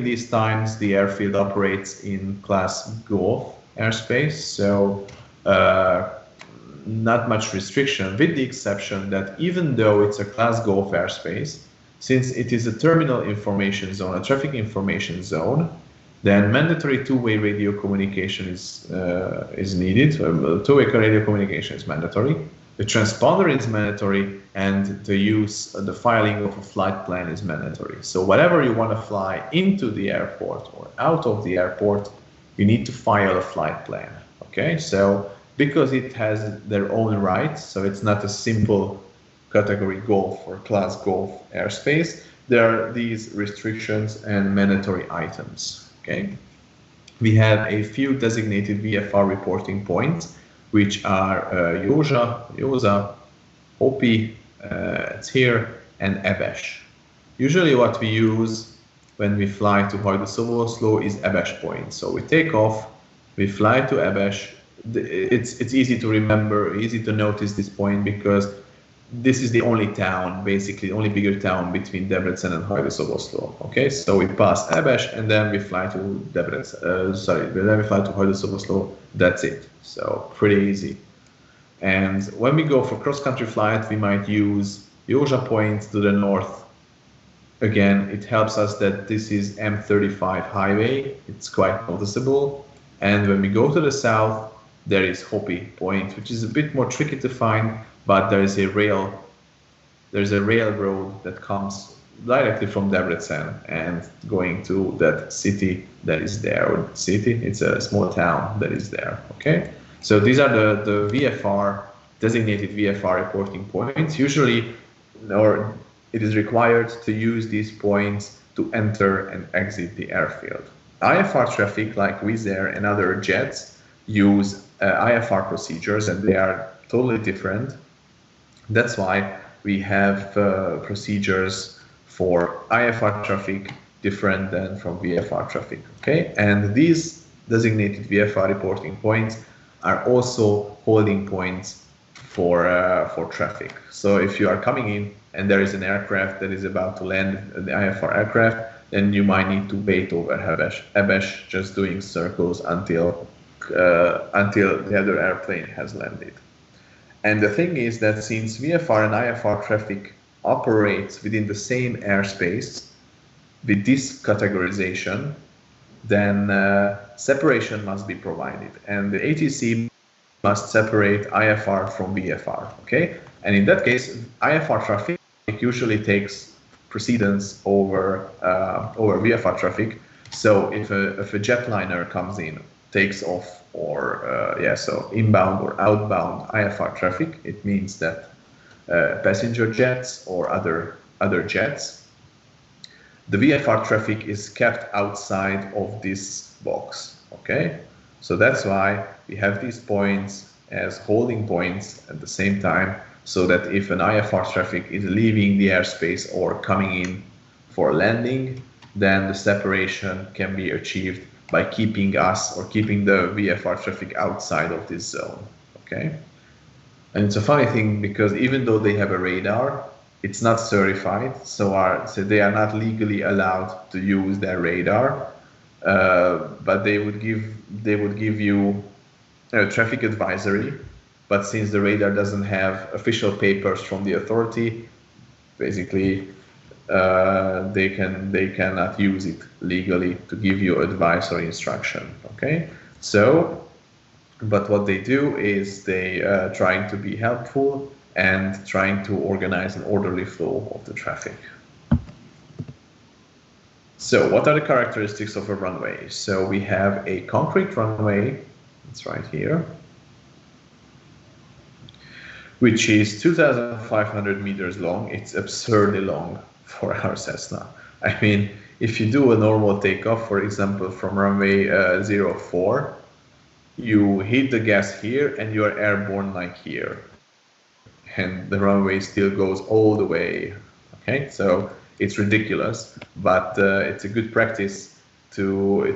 these times, the airfield operates in Class Golf airspace, so not much restriction, with the exception that even though it's a Class Golf airspace, since it is a terminal information zone, a traffic information zone, then mandatory two-way radio communication is needed. Two-way radio communication is mandatory. The transponder is mandatory, and the filing of a flight plan is mandatory. So whatever you want to fly into the airport or out of the airport, you need to file a flight plan. Okay, so because it has their own rights, so it's not a simple category Golf or Class Golf airspace, there are these restrictions and mandatory items. Okay, we have a few designated VFR reporting points, which are Józsa, Hopi, it's here, and Ebes. Usually what we use when we fly to Hajdú-Szoboszló is Ebes point. So we take off, we fly to Ebes. It's easy to remember, easy to notice this point because this is the only town, basically the only bigger town between Debrecen and Hajdú-Szoboszló. Okay, so we pass Ebes and then we fly to Debrecen. Then we fly to Hajdú-Szoboszló. That's it. So pretty easy. And when we go for cross-country flight, we might use Józsa Point to the north. Again, it helps us that this is M35 highway. It's quite noticeable. And when we go to the south, there is Hopi Point, which is a bit more tricky to find, but there's a railroad that comes directly from Debrecen and going to that city that is there. Or city, it's a small town that is there. Okay, so these are the VFR designated VFR reporting points. Usually, or it is required to use these points to enter and exit the airfield. IFR traffic like Wizz Air and other jets use IFR procedures, and they are totally different. That's why we have procedures for IFR traffic different than from VFR traffic. Okay, and these designated VFR reporting points are also holding points for traffic. So if you are coming in and there is an aircraft that is about to land, the IFR aircraft, then you might need to wait over Ebes, just doing circles until the other airplane has landed. And the thing is that since VFR and IFR traffic operates within the same airspace with this categorization, then separation must be provided, and the ATC must separate IFR from VFR. Okay, and in that case, IFR traffic usually takes precedence over VFR traffic. So if a jetliner comes in, takes off, or so inbound or outbound IFR traffic, it means that passenger jets or other jets, the VFR traffic is kept outside of this box. Okay, so that's why we have these points as holding points at the same time, so that if an IFR traffic is leaving the airspace or coming in for landing, then the separation can be achieved by keeping the VFR traffic outside of this zone. Okay, and it's a funny thing because even though they have a radar, it's not certified, so they are not legally allowed to use their radar, but they would give you a traffic advisory. But since the radar doesn't have official papers from the authority, basically they cannot use it legally to give you advice or instruction. Okay, so but what they do is they trying to be helpful and trying to organize an orderly flow of the traffic. So what are the characteristics of a runway? So we have a concrete runway, it's right here, which is 2,500 meters long. It's absurdly long for our Cessna. I mean, if you do a normal takeoff, for example, from runway 04, you hit the gas here and you are airborne like here. And the runway still goes all the way. Okay, so it's ridiculous, but it's a good practice to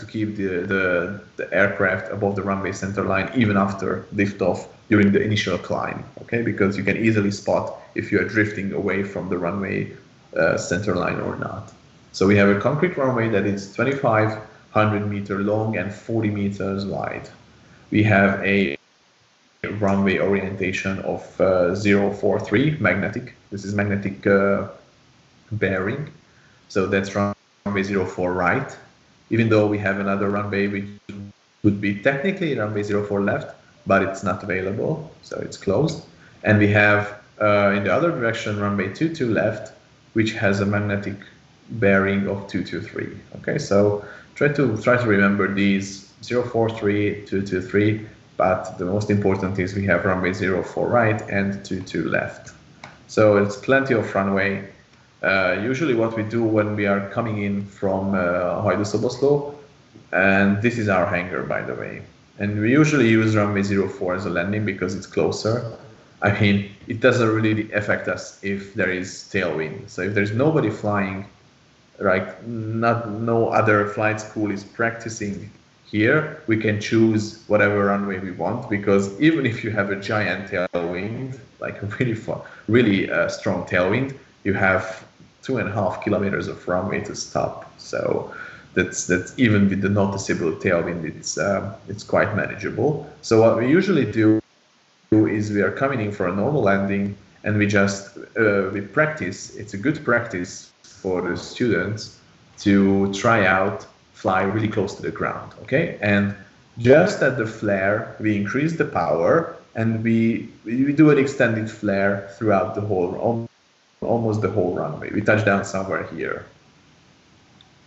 keep the aircraft above the runway center line even after liftoff during the initial climb. Okay, because you can easily spot if you are drifting away from the runway center line or not. So we have a concrete runway that is 2,500 meter long and 40 meters wide. We have a runway orientation of 043 magnetic. This is magnetic bearing. So that's runway 04 right. Even though we have another runway which would be technically runway 04 left, but it's not available, so it's closed. And we have in the other direction runway 22 left, which has a magnetic bearing of 223. Okay, so try to remember these 043, 223, but the most important is we have runway 04 right and 22 left. So it's plenty of runway. Usually what we do when we are coming in from Hajdú-Szoboszló, and this is our hangar, by the way. And we usually use runway 04 as a landing because it's closer. I mean, it doesn't really affect us if there is tailwind. So if there's nobody flying, like no other flight school is practicing here, we can choose whatever runway we want, because even if you have a giant tailwind, like a really strong tailwind, you have 2.5 kilometers of runway to stop. So that's even with the noticeable tailwind, it's quite manageable. So what we usually do is we are coming in for a normal landing, and we just we practice. It's a good practice for the students to try out fly really close to the ground. Okay, and just at the flare we increase the power, and we do an extended flare throughout the whole, almost the whole runway. We touch down somewhere here.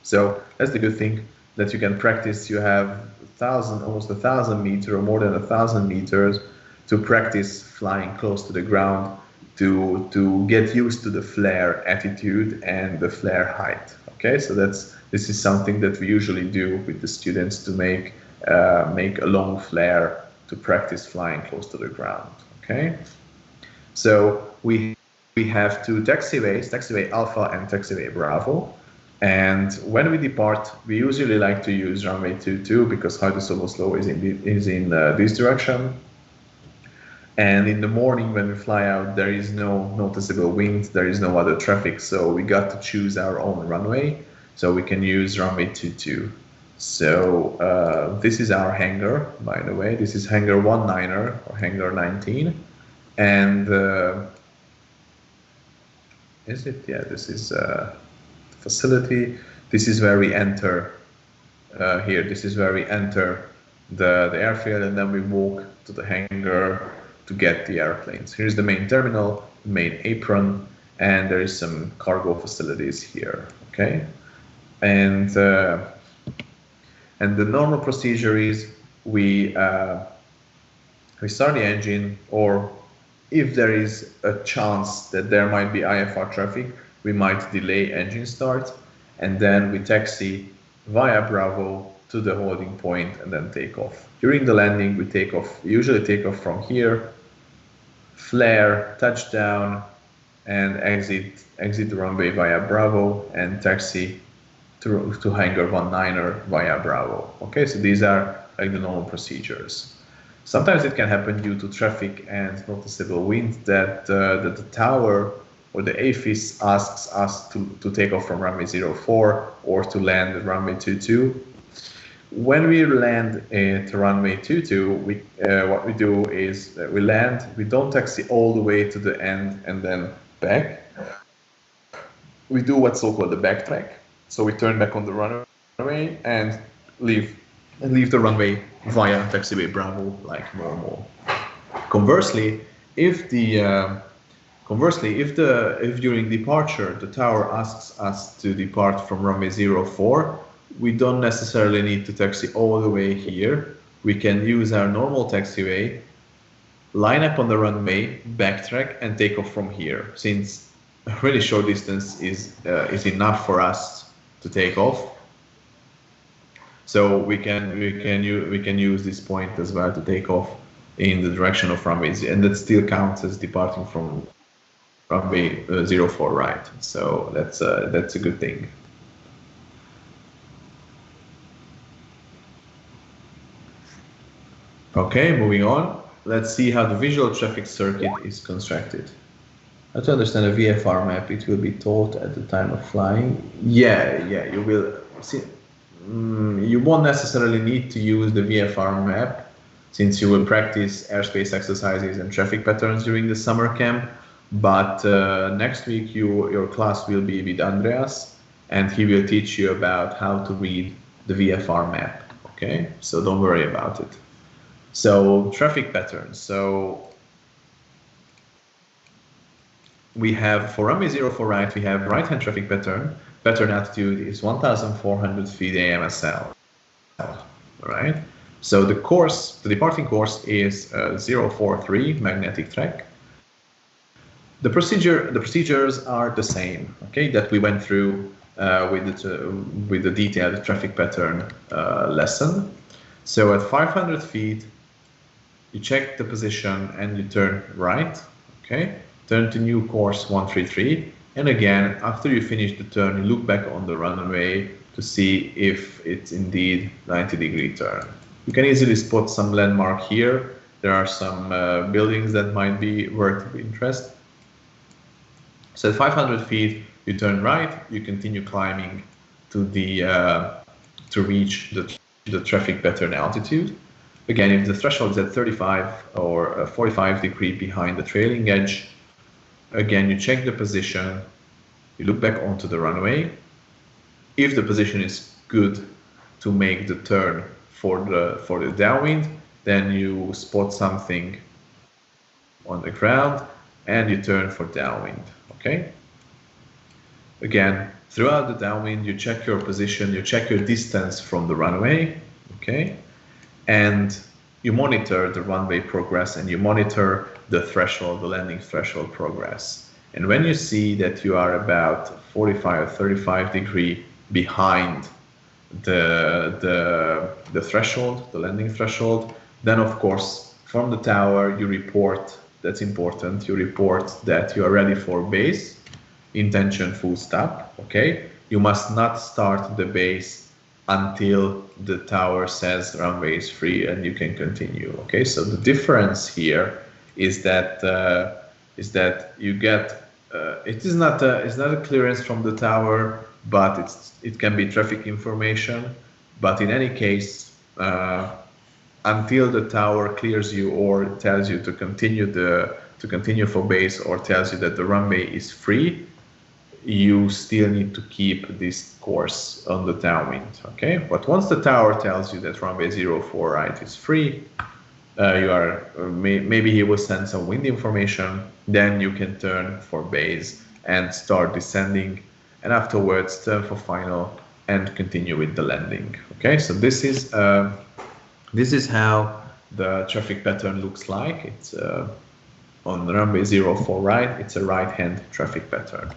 So that's the good thing, that you can practice. You have almost 1,000 meters or more than 1,000 meters to practice flying close to the ground, to get used to the flare attitude and the flare height. Okay, so this is something that we usually do with the students to make a long flare to practice flying close to the ground. Okay, so we have two taxiways, taxiway Alpha and taxiway Bravo. And when we depart, we usually like to use runway 22 because Hajdú-Szoboszló is in this direction. And in the morning when we fly out, there is no noticeable wind, there is no other traffic, so we got to choose our own runway. So we can use runway 22. So this is our hangar, by the way. This is hangar 19er or hangar 19. And is it? Yeah, this is facility. This is where we enter here. This is where we enter the airfield, and then we walk to the hangar to get the airplanes. Here's the main terminal, main apron, and there is some cargo facilities here. Okay, and the normal procedure is we start the engine, or if there is a chance that there might be IFR traffic, we might delay engine start, and then we taxi via Bravo to the holding point and then take off. During the landing, we take off, usually take off from here, flare, touchdown, and exit the runway via Bravo and taxi to hangar 19er via Bravo. Okay, so these are like the normal procedures. Sometimes it can happen due to traffic and noticeable wind that the tower or the AFIS asks us to take off from runway 04 or to land at runway 22. When we land at runway 22, what we do is we land, we don't taxi all the way to the end and then back. We do what's so-called the backtrack. So we turn back on the runway and leave the runway via taxiway Bravo like normal. Conversely, if during departure the tower asks us to depart from runway 04, we don't necessarily need to taxi all the way here. We can use our normal taxiway, line up on the runway, backtrack, and take off from here. Since a really short distance is enough for us to take off, so we can use this point as well to take off in the direction of runway, and that still counts as departing from runway 04 right. So that's a good thing. Okay, moving on. Let's see how the visual traffic circuit is constructed. How to understand a VFR map? It will be taught at the time of flying. Yeah, you will see. You won't necessarily need to use the VFR map. since you will practice airspace exercises and traffic patterns during the summer camp. But next week your class will be with Andreas, and he will teach you about how to read the VFR map. Okay, so don't worry about it. So traffic patterns. So we have, for runway 04 right, we have right-hand traffic pattern. Pattern altitude is 1,400 feet AMSL. All right. So the course, the departing course is 043 magnetic track. The procedures are the same, okay, that we went through with the detailed traffic pattern lesson. So at 500 feet, you check the position and you turn right, okay? Turn to new course 133, and again, after you finish the turn, you look back on the runway to see if it's indeed 90-degree turn. You can easily spot some landmark here. There are some buildings that might be worth interest. So at 500 feet, you turn right, you continue climbing to the to reach the traffic pattern altitude. Again, if the threshold is at 35 or 45 degrees behind the trailing edge, again, you check the position, you look back onto the runway. If the position is good to make the turn for the downwind, then you spot something on the ground and you turn for downwind, okay? Again, throughout the downwind, you check your position, you check your distance from the runway, okay? And you monitor the runway progress and you monitor the threshold, the landing threshold progress. And when you see that you are about 45 or 35 degrees behind the threshold, the landing threshold, then of course from the tower you report, that's important, you report that you are ready for base, intention full stop, okay? You must not start the base until the tower says runway is free and you can continue, okay? So the difference here is that you get it's not a clearance from the tower, but it can be traffic information. But in any case, until the tower clears you or tells you to continue for base or tells you that the runway is free, you still need to keep this course on the downwind, okay? But once the tower tells you that runway 04 right is free, maybe he will send some wind information, then you can turn for base and start descending, and afterwards turn for final and continue with the landing, okay? So this is how the traffic pattern looks like. It's on runway 04 right, it's a right-hand traffic pattern.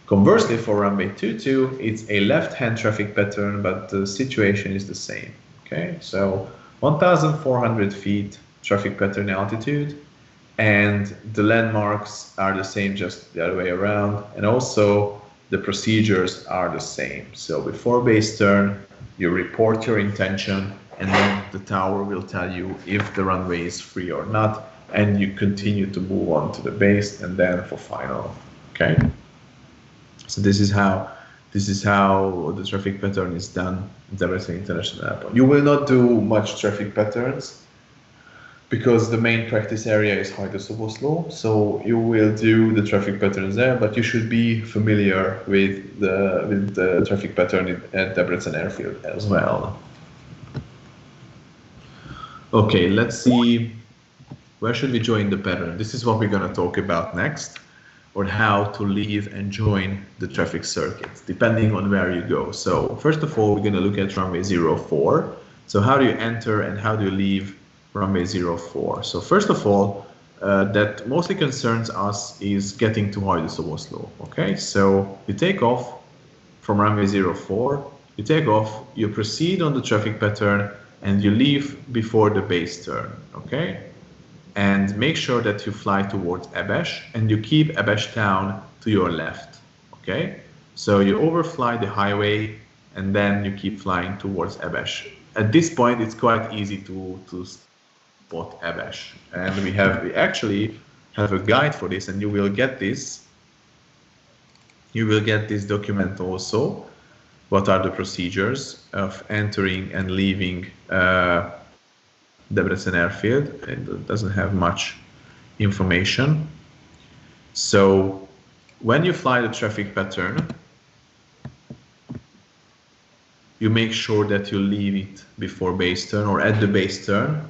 Conversely, for runway 22, it's a left-hand traffic pattern, but the situation is the same, okay? So 1,400 feet traffic pattern altitude, and the landmarks are the same, just the other way around, and also the procedures are the same. So before base turn, you report your intention, and then the tower will tell you if the runway is free or not, and you continue to move on to the base and then for final, okay? So this is how the traffic pattern is done at Debrecen International Airport. You will not do much traffic patterns because the main practice area is Hajdú-Szoboszló, so you will do the traffic patterns there, but you should be familiar with the traffic pattern at Debrecen Airfield as well. Okay, let's see, where should we join the pattern? This is what we're going to talk about next, or how to leave and join the traffic circuit, depending on where you go. So first of all, we're going to look at runway 04. So how do you enter and how do you leave runway 04? So first of all, that mostly concerns us is getting to Hajdú-Szoboszló, okay? So you take off from runway 04, you take off, you proceed on the traffic pattern, and you leave before the base turn, okay? And make sure that you fly towards Ebes and you keep Ebes town to your left, okay? So you overfly the highway and then you keep flying towards Ebes. At this point, it's quite easy to spot Ebes. And we actually have a guide for this, and you will get this. You will get this document also. What are the procedures of entering and leaving Debrecen airfield, and it doesn't have much information. So when you fly the traffic pattern, you make sure that you leave it before base turn or at the base turn,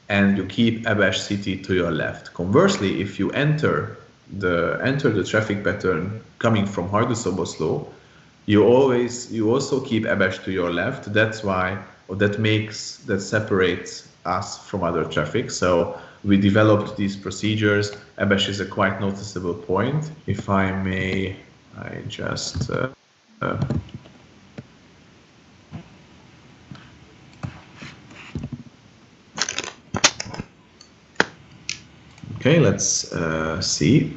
and you keep Abash City to your left. Conversely, if you enter the traffic pattern coming from Hajdú-Szoboszló, you also keep Abash to your left. That's why, or that separates us from other traffic. So we developed these procedures. Abash is a quite noticeable point. If I may, I just okay, let's see.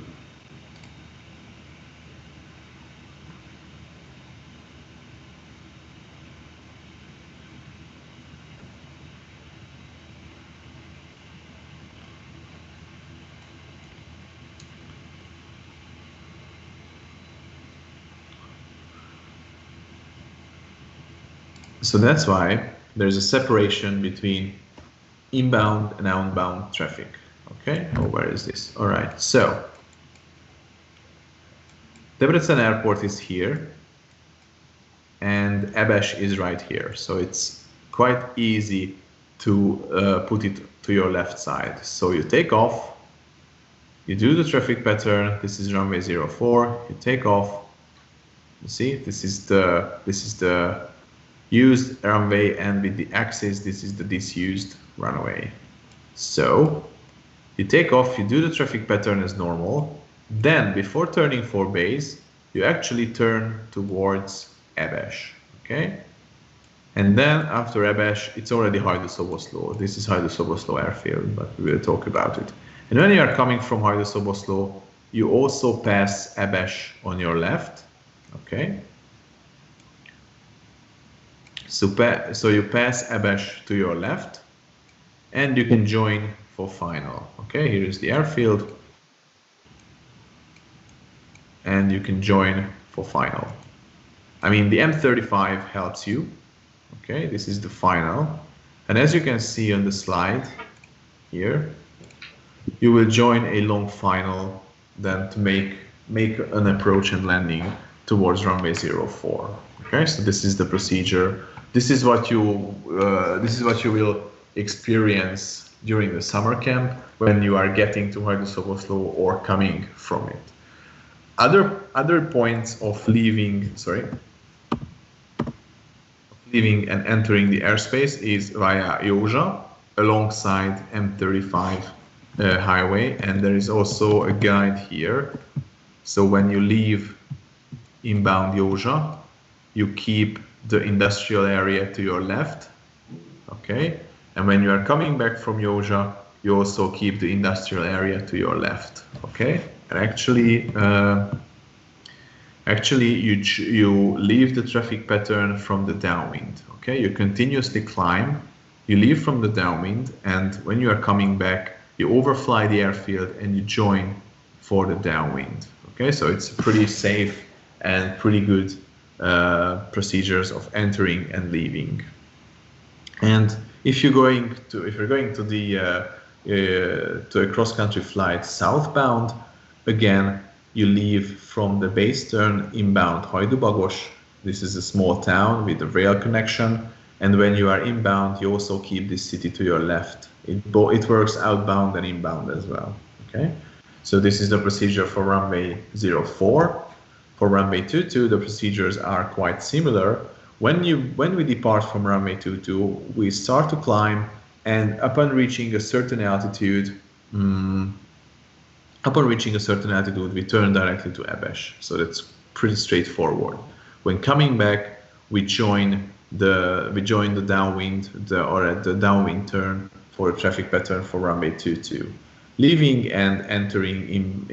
So that's why there's a separation between inbound and outbound traffic. Okay, oh, where is this? All right, so Debrecen Airport is here and Abash is right here. So it's quite easy to put it to your left side. So you take off, you do the traffic pattern. This is runway 04. You take off. You see, this is the used runway, and with the axis, this is the disused runway. So you take off, you do the traffic pattern as normal. Then before turning for base, you actually turn towards Abash, okay? And then after Abash, it's already Hajdú-Szoboszló. This is Hajdú-Szoboszló airfield, but we will talk about it. And when you are coming from Hajdú-Szoboszló, you also pass Abash on your left, okay? So you pass Abash to your left, and you can join for final. Okay, here is the airfield, and you can join for final. I mean, the M35 helps you. Okay, this is the final, and as you can see on the slide here, you will join a long final then to make an approach and landing towards runway 04. Okay, so this is the procedure. This is what you will experience during the summer camp when you are getting to Hajdú-Szoboszló or coming from it. Other points of leaving and entering the airspace is via Józsa alongside M35 highway, and there is also a guide here. So when you leave inbound Józsa, you keep the industrial area to your left, okay? And when you are coming back from Józsa, you also keep the industrial area to your left, okay? And actually you leave the traffic pattern from the downwind, okay? You continuously climb, you leave from the downwind, and when you are coming back, you overfly the airfield and you join for the downwind, okay? So it's pretty safe and pretty good procedures of entering and leaving. And if you're going to a cross-country flight southbound, again you leave from the base turn inbound Hajdú-Bagos. This is a small town with a rail connection, and when you are inbound, you also keep this city to your left. It works outbound and inbound as well. Okay, so this is the procedure for runway 04. For runway 22, the procedures are quite similar. When we depart from runway 22, we start to climb, and upon reaching a certain altitude, we turn directly to Abash. So that's pretty straightforward. When coming back, we join the downwind or at the downwind turn for a traffic pattern for runway 22. Leaving and entering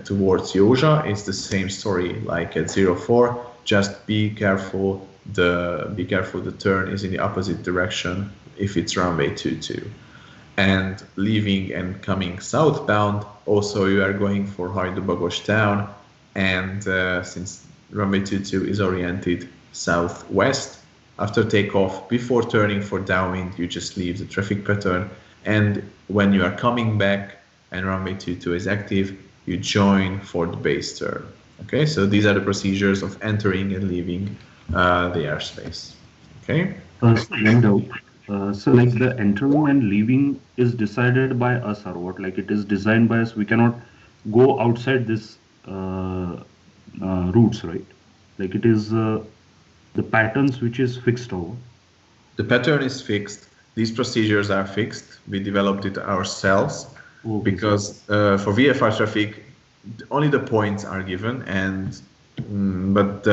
towards Józsa is the same story like at 04. Just be careful. The turn is in the opposite direction if it's runway 22. And leaving and coming southbound, also you are going for Hajdú-Bagos town, and since runway 22 is oriented southwest, After takeoff, before turning for downwind, you just leave the traffic pattern. And when you are coming back and runway 22 is active, you join for the base turn. Okay, so these are the procedures of entering and leaving the airspace. Okay. So one doubt. So like the entering and leaving is decided by us or what? Like it is designed by us. We cannot go outside this routes, right? Like it is the patterns which is fixed over. The pattern is fixed. These procedures are fixed. We developed it ourselves Okay, sir. because for VFR traffic, only the points are given, and but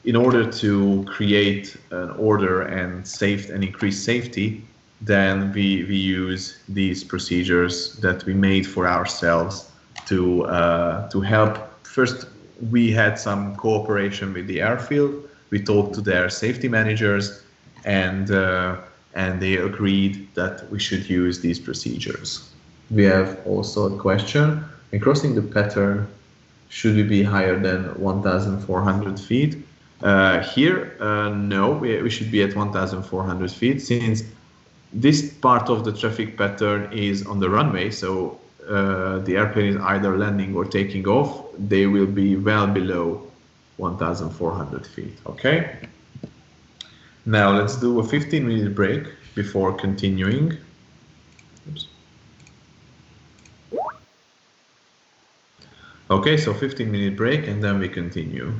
in order to create an order and safe and increase safety, then we use these procedures that we made for ourselves to help. First, we had some cooperation with the airfield. We talked to their safety managers, and and they agreed that we should use these procedures. We have also a question: in crossing the pattern, should we be higher than 1,400 feet? Here, no, we should be at 1,400 feet since this part of the traffic pattern is on the runway. So the airplane is either landing or taking off. They will be well below 1,400 feet. Okay. Now let's do a 15-minute break before continuing. Oops. Okay, so 15-minute break and then we continue.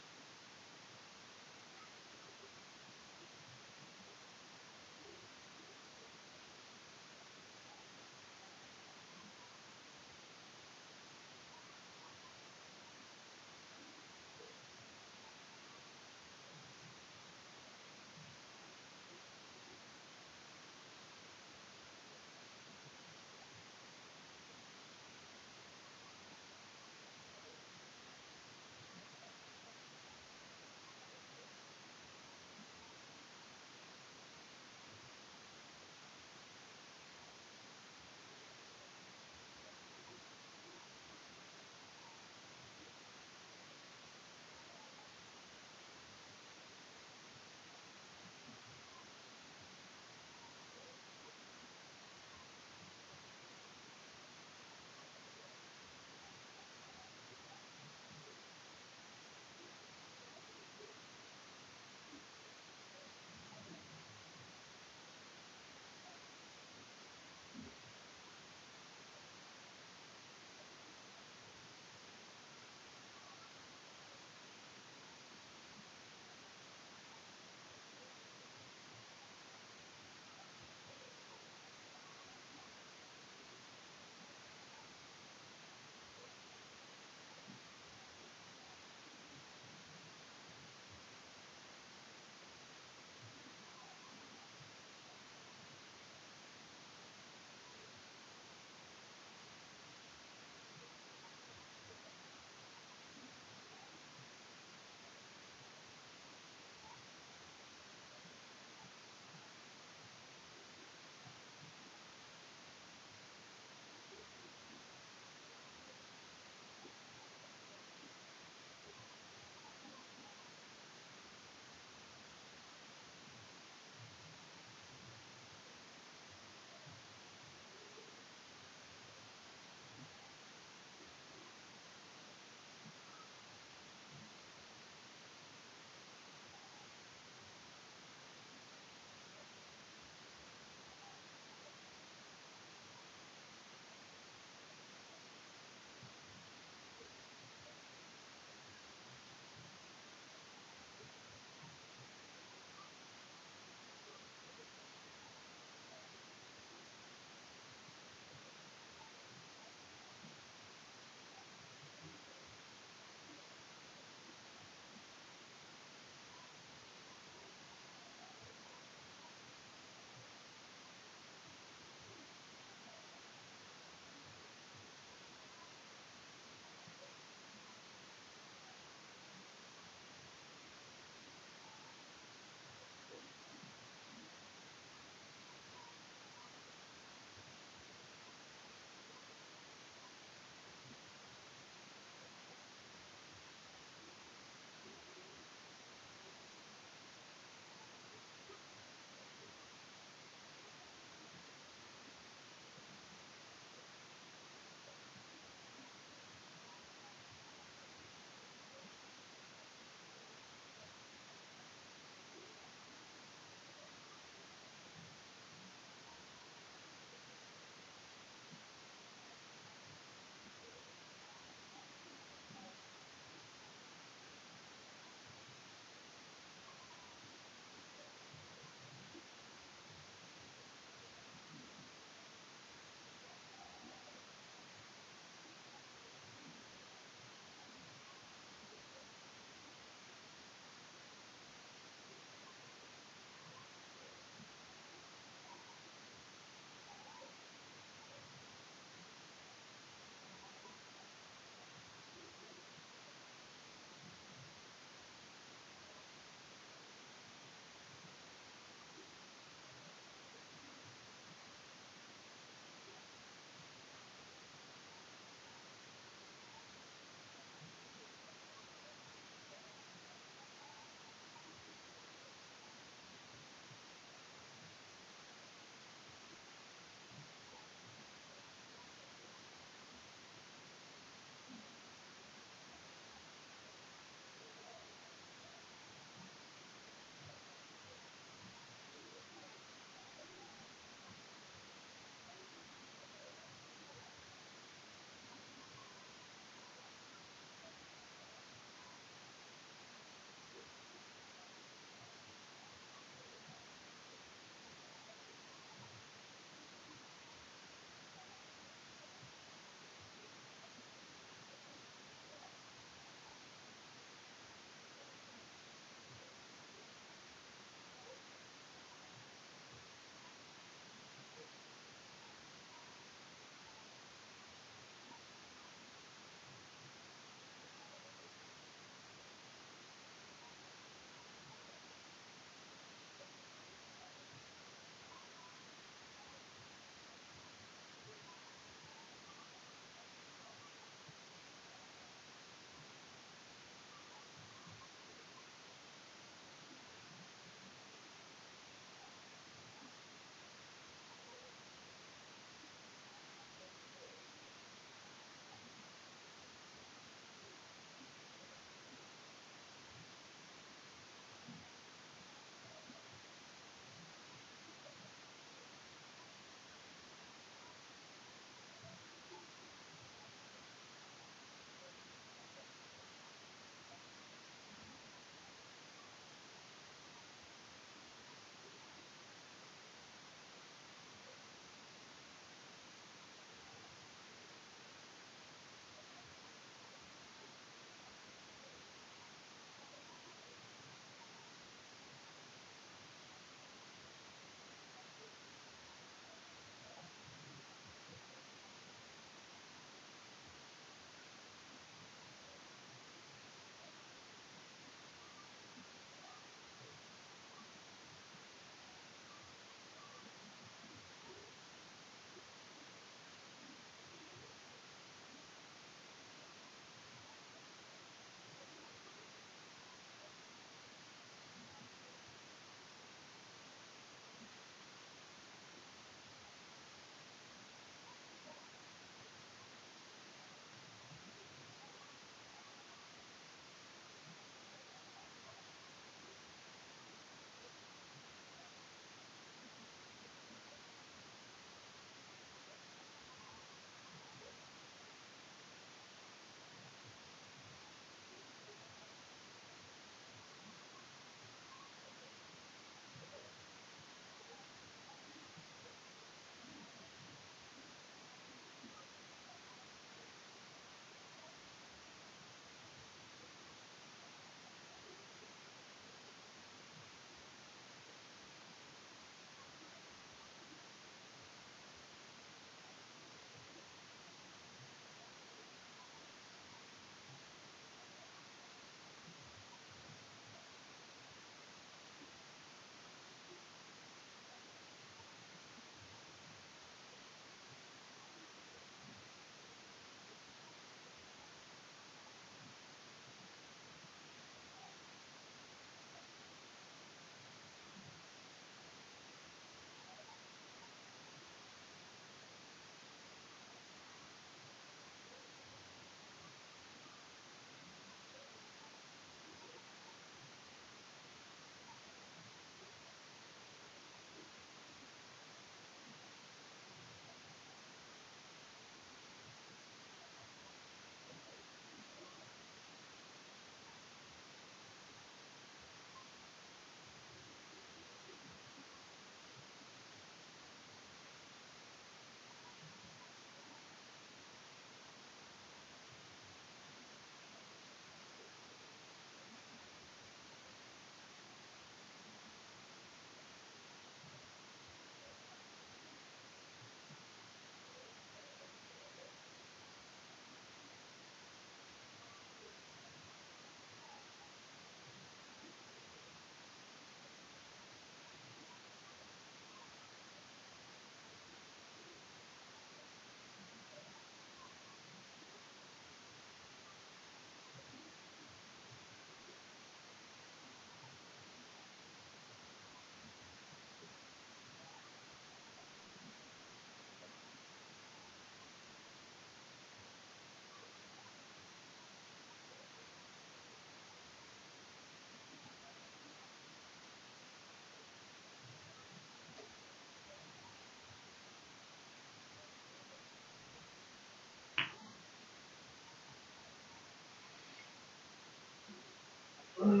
Aviation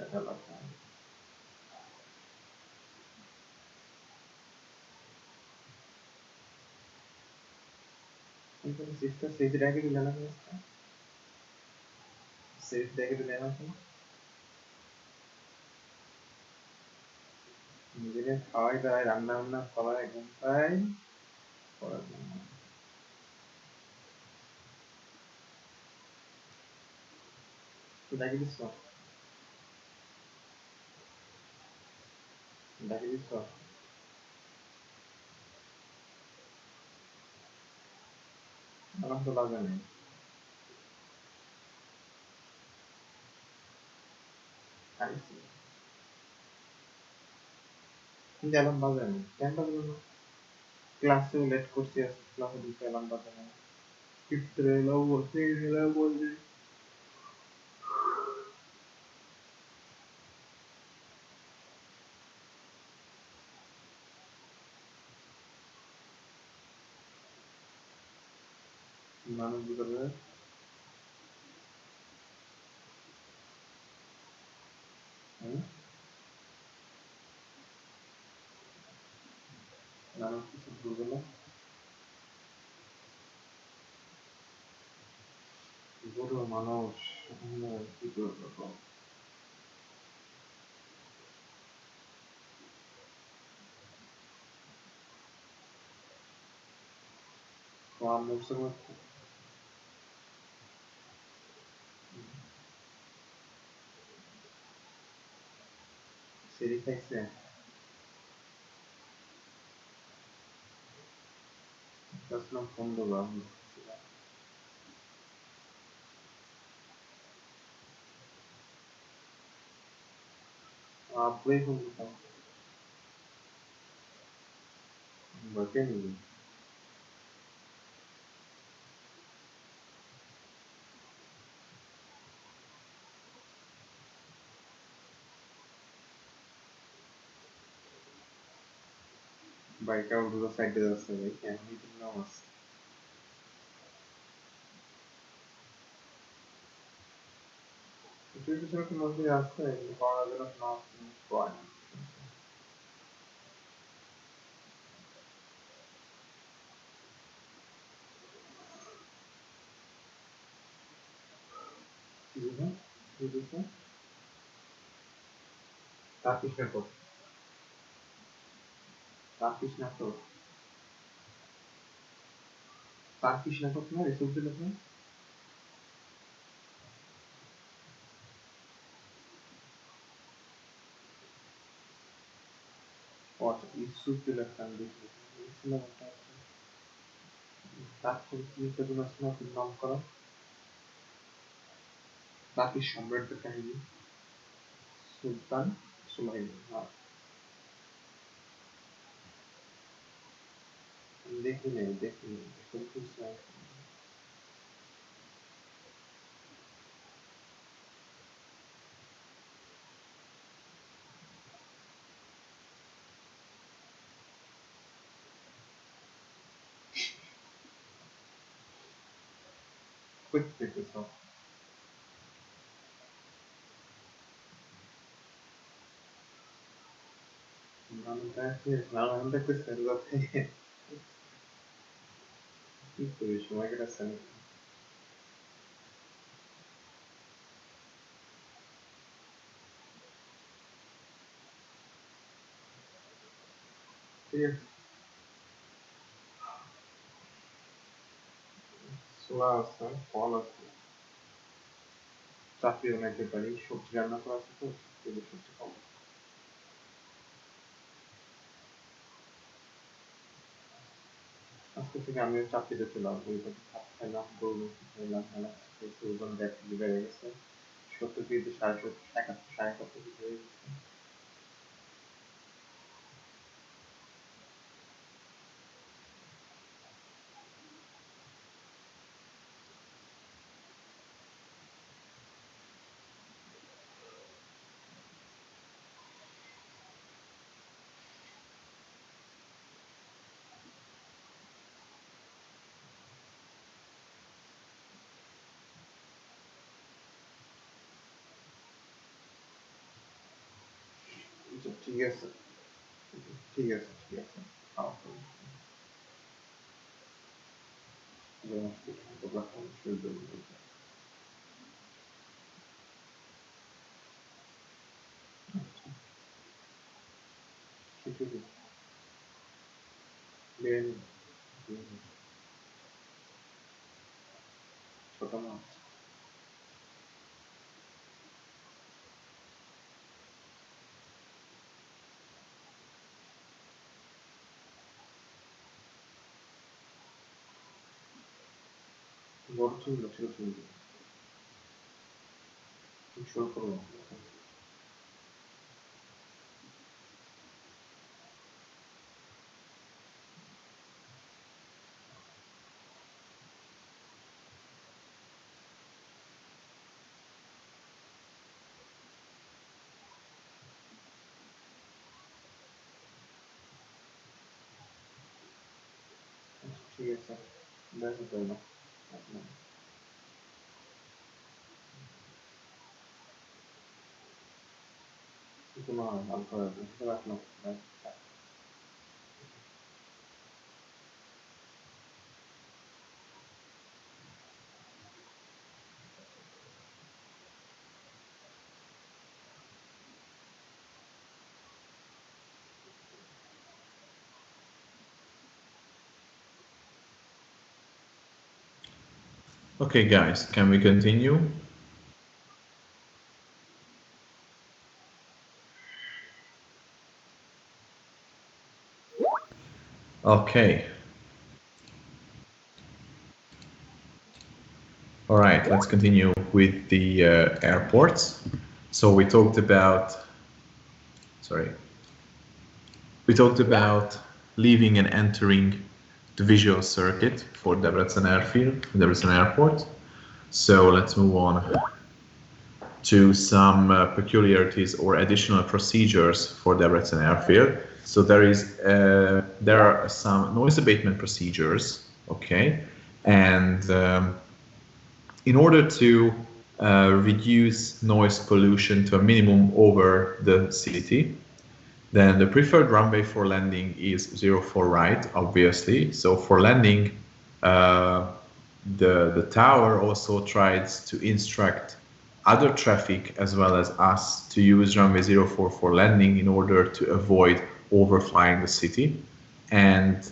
development. Entonces, esto se tendrá que mirar la fiesta. Se tendrá que tener aquí. নিজেদের খাওয়াই দাওয়াই রান্না বান্না সবার ঘুমটাই পড়াশোনা ডাকি দিচ্ছ ডাকি দিচ্ছ আমার তো বাজে নেই খাইছি কিন্তু অ্যালার্ম বাজে নেই কেন বাজলো না ক্লাসেও লেট করছি আজকে ক্লাসে দিতে অ্যালার্ম বাজে না চিত্রে এলাও বলছে এলাও বলছে মানুষ ভিতরে মানুষ কিছু ভুলবে না বড় মানুষ কি করবো তোমার মুখে সেরি খাইছে আসলাম ফোন দেবো আমি আব্বুই ফোন দিতাম বকে নিবি বাইকটা দুটো সাইডে যাচ্ছে ভাই কেন মিটিং নাম আছে কিছু কিছু একটা মধ্যে আছে পড়াশোনা না পড়ে না কি বুঝা কি বুঝা তাকিস না তো তাকিস না তো তাকিস না তো না রিসোর্স দিলে তো আচ্ছা রিসোর্স দিলে কান দিতে ছিল তারপর কি একটা দিন আসলে নাম করা তাকিস সম্রাটের কাহিনী সুলতান সুলাইমান হ্যাঁ দেখি নেই দেখি নেই সুলতান সুলাইমান কুইক দেখতেছ নাম দেখতেছে যাতে কি করি সময় কাটাচ্ছেন ঠিক আছে ছোলা আছে ফল আছে চাকরি বানাইতে পারি সবজি রান্না করা আছে তো সবজি খাবো আজকে থেকে আমিও চাকরিতে চলে আসবো এবার ভাত খাইলাম গরু খাইলাম মেলা খেয়েছি ওজন দেড় কেজি বেড়ে গেছে 70 কেজি 71 71 হয়ে গেছে ठीक है सर, ठीक है सर, ठीक है सर, हाँ ठीक है, लेन छोटा ना बहुत सुंदर सुंदर ईश्वर करो। ठीक है सर, मैं करना इतना अल्फा रखना। Okay, guys, can we continue? Okay. All right, let's continue with the airports. So we talked about, leaving and entering the visual circuit for Debrecen Airfield, Debrecen Airport. So let's move on to some peculiarities or additional procedures for Debrecen Airfield. So there are some noise abatement procedures, okay, and in order to reduce noise pollution to a minimum over the city, then the preferred runway for landing is 04 right, obviously. So for landing, the tower also tries to instruct other traffic as well as us to use runway 04 for landing in order to avoid overflying the city. And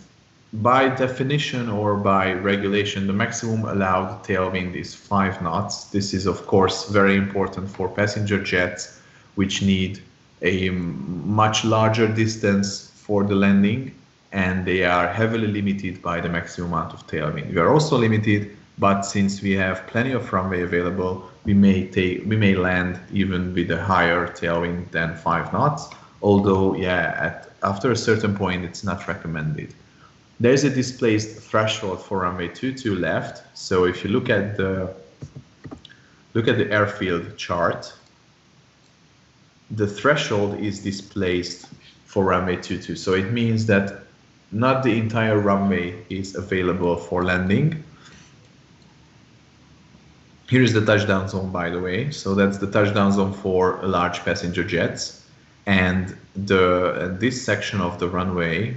by definition or by regulation, the maximum allowed tailwind is 5 knots. This is, of course, very important for passenger jets, which need a much larger distance for the landing, and they are heavily limited by the maximum amount of tailwind. We are also limited, but since we have plenty of runway available, we may land even with a higher tailwind than 5 knots. Although, after a certain point, it's not recommended. There's a displaced threshold for runway 22 left. So if you look at the airfield chart, the threshold is displaced for runway 22. So it means that not the entire runway is available for landing. Here is the touchdown zone, by the way. So that's the touchdown zone for large passenger jets. And this section of the runway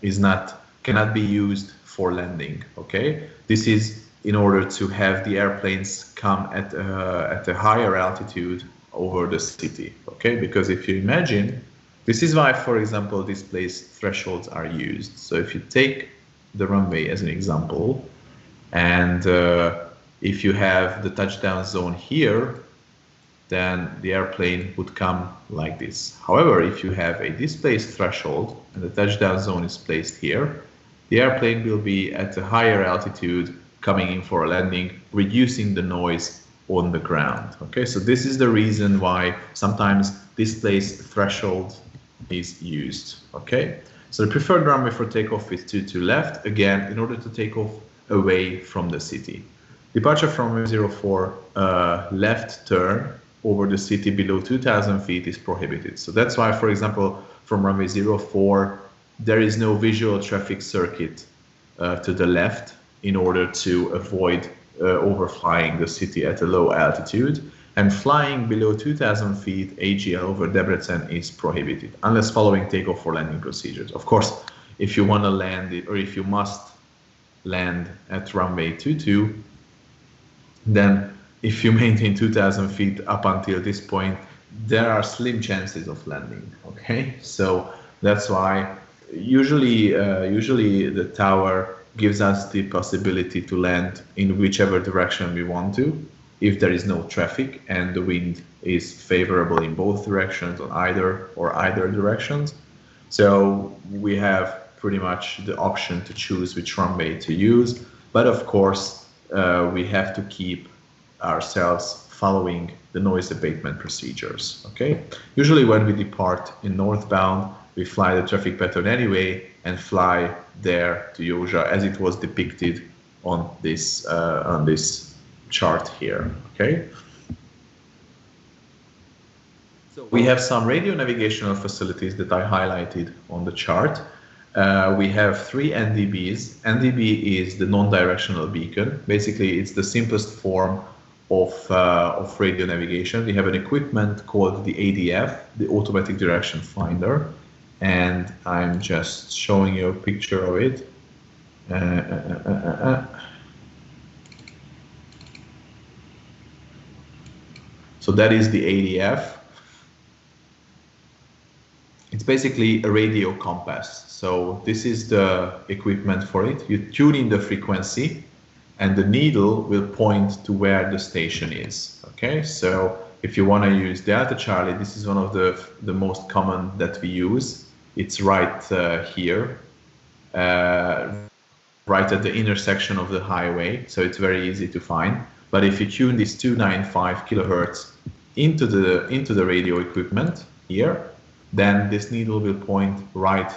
cannot be used for landing. Okay, this is in order to have the airplanes come at a higher altitude over the city. Okay, because if you imagine, this is why, for example, displaced thresholds are used. So if you take the runway as an example, and if you have the touchdown zone here, then the airplane would come like this. However, if you have a displaced threshold and the touchdown zone is placed here, the airplane will be at a higher altitude coming in for a landing, reducing the noise on the ground. Okay, so this is the reason why sometimes displaced threshold is used. Okay, so the preferred runway for takeoff is 22 left, again, in order to take off away from the city. Departure from runway 04 left turn over the city below 2,000 feet is prohibited. So that's why, for example, from runway 04, there is no visual traffic circuit to the left in order to avoid overflying the city at a low altitude. And flying below 2,000 feet AGL over Debrecen is prohibited unless following takeoff or landing procedures. Of course, if you want to land it, or if you must land at runway 22, then if you maintain 2,000 feet up until this point, there are slim chances of landing. Okay, so that's why usually the tower gives us the possibility to land in whichever direction we want to, if there is no traffic and the wind is favorable in both directions or either directions. So we have pretty much the option to choose which runway to use, but of course we have to keep ourselves following the noise abatement procedures. Okay, usually when we depart in northbound, we fly the traffic pattern anyway and fly there to Józsa as it was depicted on this chart here. Okay, so we have some radio navigational facilities that I highlighted on the chart. We have 3 NDBs. NDB is the non-directional beacon. Basically, it's the simplest form of radio navigation. We have an equipment called the ADF, the Automatic Direction Finder, and I'm just showing you a picture of it. So that is the ADF. It's basically a radio compass. So this is the equipment for it. You tune in the frequency and the needle will point to where the station is. Okay, so if you want to use Delta Charlie, this is one of the most common that we use. It's right here, right at the intersection of the highway, so it's very easy to find. But if you tune this 295 kilohertz into the radio equipment here, then this needle will point right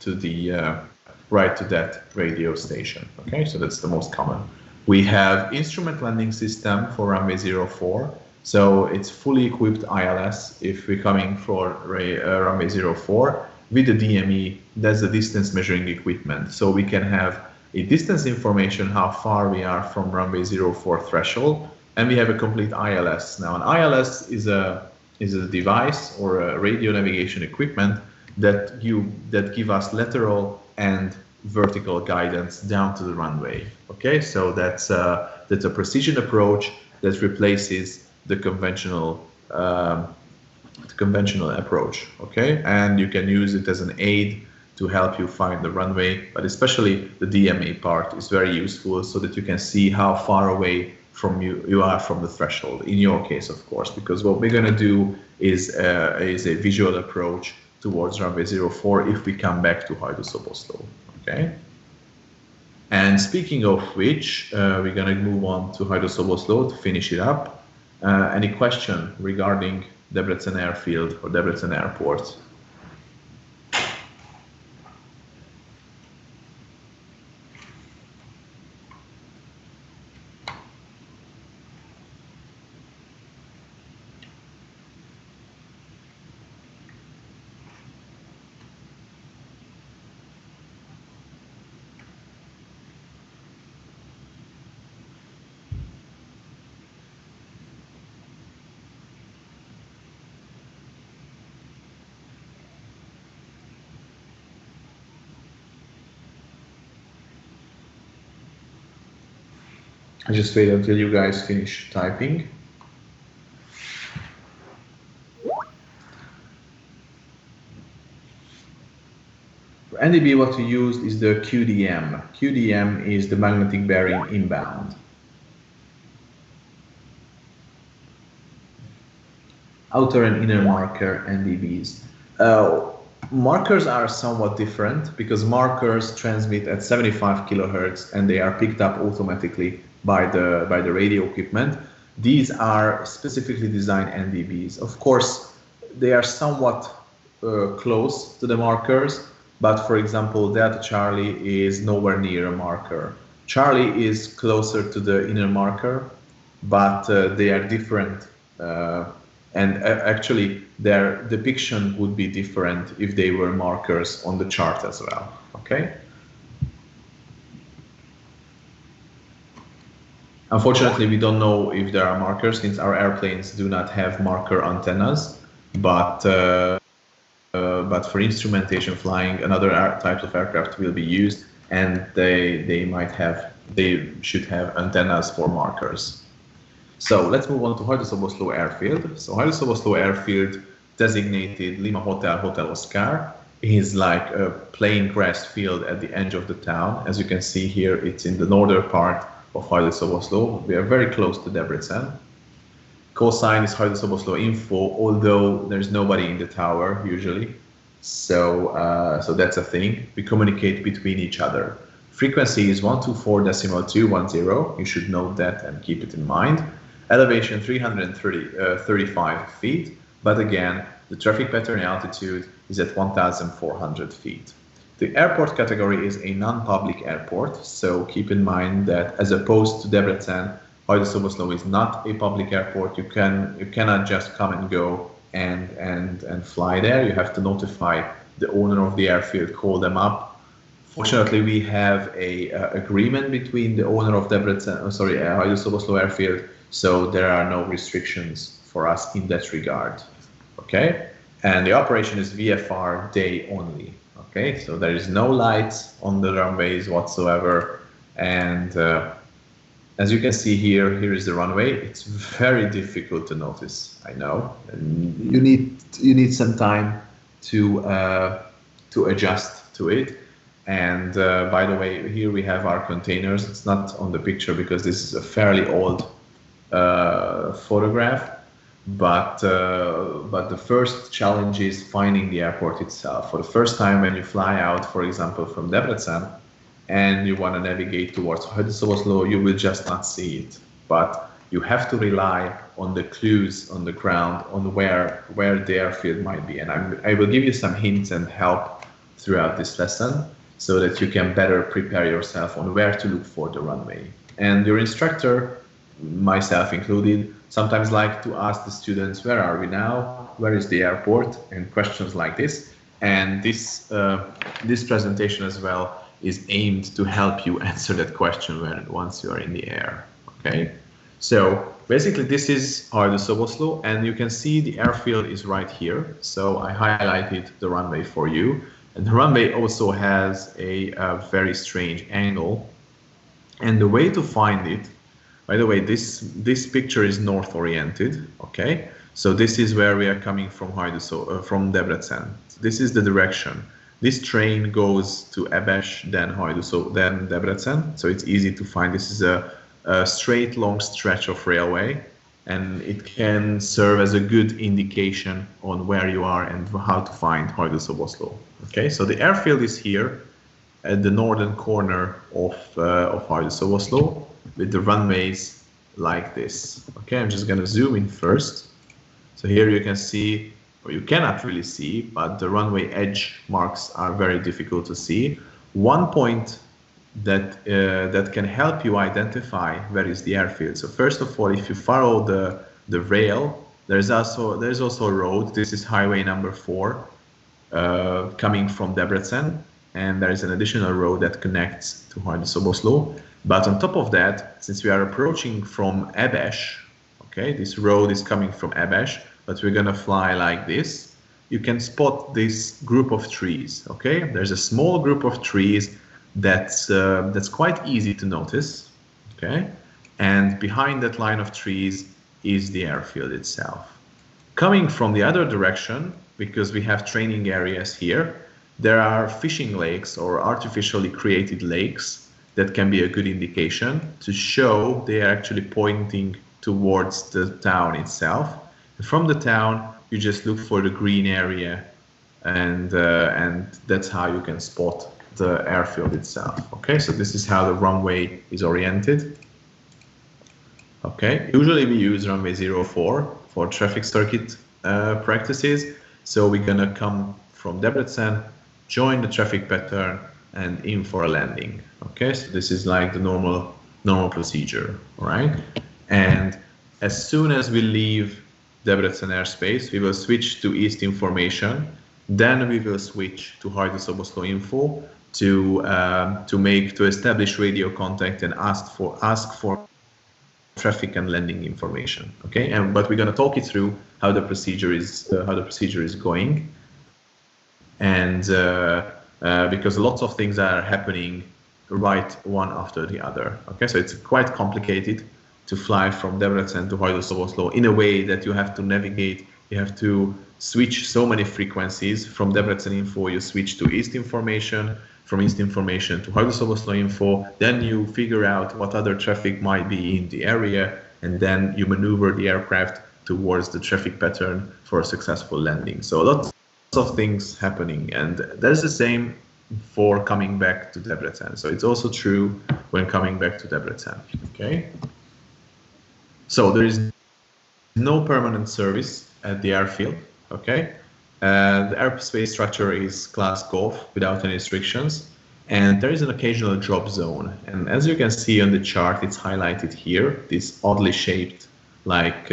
to that radio station. Okay, so that's the most common. We have instrument landing system for runway 04. So it's fully equipped ILS if we're coming for runway 04 with the DME, that's the distance measuring equipment. So we can have a distance information, how far we are from runway 04 threshold, and we have a complete ILS. Now an ILS is a device or a radio navigation equipment that give us lateral and vertical guidance down to the runway. Okay, so that's a precision approach that replaces the conventional approach. Okay, and you can use it as an aid to help you find the runway, but especially the DMA part is very useful so that you can see how far away from you are from the threshold, in your case, of course, because what we're going to do is a visual approach towards runway 04 if we come back to Hajdú-Szoboszló. Okay, and speaking of which, we're going to move on to Hajdú-Szoboszló to finish it up. Any question regarding Debrecen Airfield or Debrecen Airport? I just wait until you guys finish typing. For NDB, what we used is the QDM. QDM is the magnetic bearing inbound. Outer and inner marker NDBs. Markers are somewhat different because markers transmit at 75 kilohertz and they are picked up automatically by the radio equipment. These are specifically designed NDBs. Of course, they are somewhat close to the markers, but for example, Delta Charlie is nowhere near a marker. Charlie is closer to the inner marker, but they are different. And actually, their depiction would be different if they were markers on the chart as well. Okay. Unfortunately, we don't know if there are markers since our airplanes do not have marker antennas, but for instrumentation flying, another types of aircraft will be used, and they should have antennas for markers. So let's move on to Hajdú-Szoboszló Airfield. So Hajdú-Szoboszló Airfield, designated Lima Hotel Hotel Oscar, is like a plain grass field at the edge of the town. As you can see here, it's in the northern part of Hajdú-Szoboszló. We are very close to Debrecen. Call sign is Hajdú-Szoboszló Info, although there's nobody in the tower usually. So that's a thing. We communicate between each other. Frequency is 124.210. You should note that and keep it in mind. Elevation 335 feet, but again, the traffic pattern altitude is at 1,400 feet. The airport category is a non-public airport, so keep in mind that as opposed to Debrecen, Hajdú-Szoboszló is not a public airport. You cannot just come and go and fly there. You have to notify the owner of the airfield, call them up. Fortunately, we have a agreement between the owner of Hajdú-Szoboszló Airfield, so there are no restrictions for us in that regard. Okay, and the operation is VFR day only. Okay, so there is no lights on the runways whatsoever, and as you can see here, here is the runway. It's very difficult to notice, I know, and you need some time to adjust to it. And by the way, here we have our containers. It's not on the picture because this is a fairly old photograph, but the first challenge is finding the airport itself. For the first time when you fly out, for example, from Debrecen, and you want to navigate towards Hajdú-Szoboszló, you will just not see it. But you have to rely on the clues on the ground on where the airfield might be. And I will give you some hints and help throughout this lesson so that you can better prepare yourself on where to look for the runway. And your instructor, myself included, sometimes like to ask the students, where are we now? Where is the airport? And questions like this. And this presentation as well is aimed to help you answer that question once you are in the air. Okay, so basically this is Hajdú-Szoboszló, and you can see the airfield is right here. So I highlighted the runway for you, and the runway also has a very strange angle. And the way to find it, by the way, this picture is north oriented. Okay, so this is where we are coming from from Debrecen. This is the direction. This train goes to Ebes, then then Debrecen, so it's easy to find. This is a straight, long stretch of railway, and it can serve as a good indication on where you are and how to find Hajdú-Szoboszló. Okay, so the airfield is here at the northern corner of Hajdú-Szoboszló with the runways like this. Okay, I'm just going to zoom in first. So here you can see, or you cannot really see, but the runway edge marks are very difficult to see. One point that can help you identify where is the airfield. So first of all, if you follow the rail, there's also a road. This is highway number 4 coming from Debrecen, and there is an additional road that connects to Hajdú-Szoboszló. But on top of that, since we are approaching from Ebes, okay, this road is coming from Ebes, but we're gonna fly like this. You can spot this group of trees. Okay, there's a small group of trees that's quite easy to notice. Okay, and behind that line of trees is the airfield itself. Coming from the other direction, because we have training areas here, there are fishing lakes or artificially created lakes that can be a good indication to show they are actually pointing towards the town itself. From the town, you just look for the green area, and that's how you can spot the airfield itself. Okay, so this is how the runway is oriented. Okay, usually we use runway 04 for traffic circuit practices. So we're gonna come from Debrecen, join the traffic pattern, and in for a landing. Okay, so this is like the normal procedure, all right? And as soon as we leave Debrecen airspace, we will switch to East information. Then we will switch to Hajdú-Szoboszló info to establish radio contact and ask for traffic and landing information. Okay, but we're going to talk you through how the procedure is going, and because lots of things are happening right one after the other. Okay, so it's quite complicated to fly from Debrecen to Hajdú-Szoboszló in a way that you have to navigate. You have to switch so many frequencies. From Debrecen info, you switch to East information. From East information to Hajdú-Szoboszló info. Then you figure out what other traffic might be in the area, and then you maneuver the aircraft towards the traffic pattern for a successful landing. So lots of things happening, and that's the same for coming back to Debrecen. So it's also true when coming back to Debrecen. Okay. So there is no permanent service at the airfield. Okay. The airspace structure is class Golf without any restrictions, and there is an occasional drop zone. And as you can see on the chart, it's highlighted here, this oddly shaped like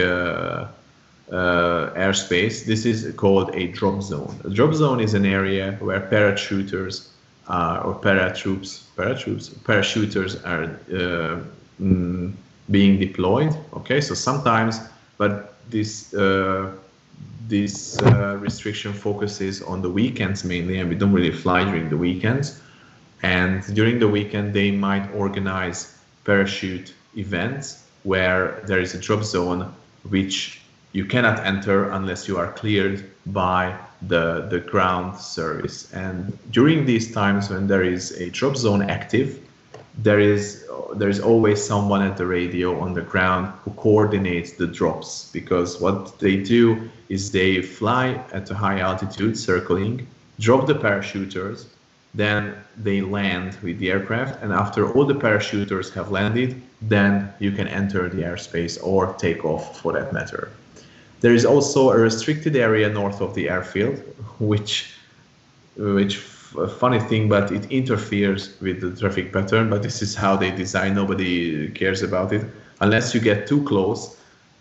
airspace. This is called a drop zone. A drop zone is an area where parachuters or parachuters are being deployed. Okay, so sometimes, but this restriction focuses on the weekends mainly, and we don't really fly during the weekends. And during the weekend, they might organize parachute events where there is a drop zone which you cannot enter unless you are cleared by the ground service. And during these times when there is a drop zone active, there is always someone at the radio on the ground who coordinates the drops, because what they do is they fly at a high altitude circling, drop the parachuters, then they land with the aircraft, and after all the parachuters have landed, then you can enter the airspace or take off for that matter. There is also a restricted area north of the airfield, which a funny thing, but it interferes with the traffic pattern, but this is how they design. Nobody cares about it unless you get too close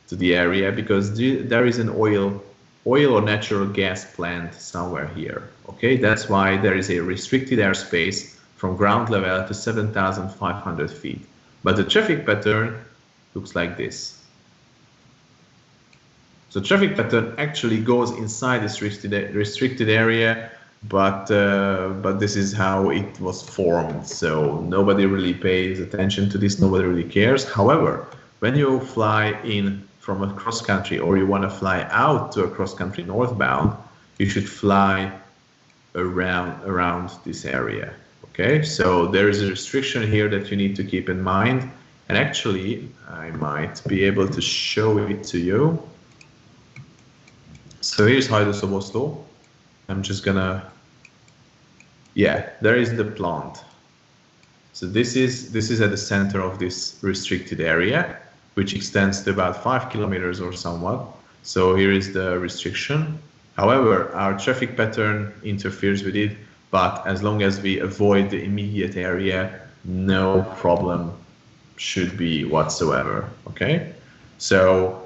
to the area, because there is an oil or natural gas plant somewhere here. Okay, that's why there is a restricted airspace from ground level to 7,500 feet. But the traffic pattern looks like this. So traffic pattern actually goes inside this restricted area, but this is how it was formed. So nobody really pays attention to this. Nobody really cares. However, when you fly in from a cross country, or you want to fly out to a cross country northbound, you should fly around this area. Okay, so there is a restriction here that you need to keep in mind, and actually I might be able to show it to you. So here's Hajdú-Szoboszló. I'm just gonna, yeah, there is the plant. So this is at the center of this restricted area, which extends to about 5 kilometers or somewhat. So here is the restriction. However, our traffic pattern interferes with it, but as long as we avoid the immediate area, no problem should be whatsoever. Okay, so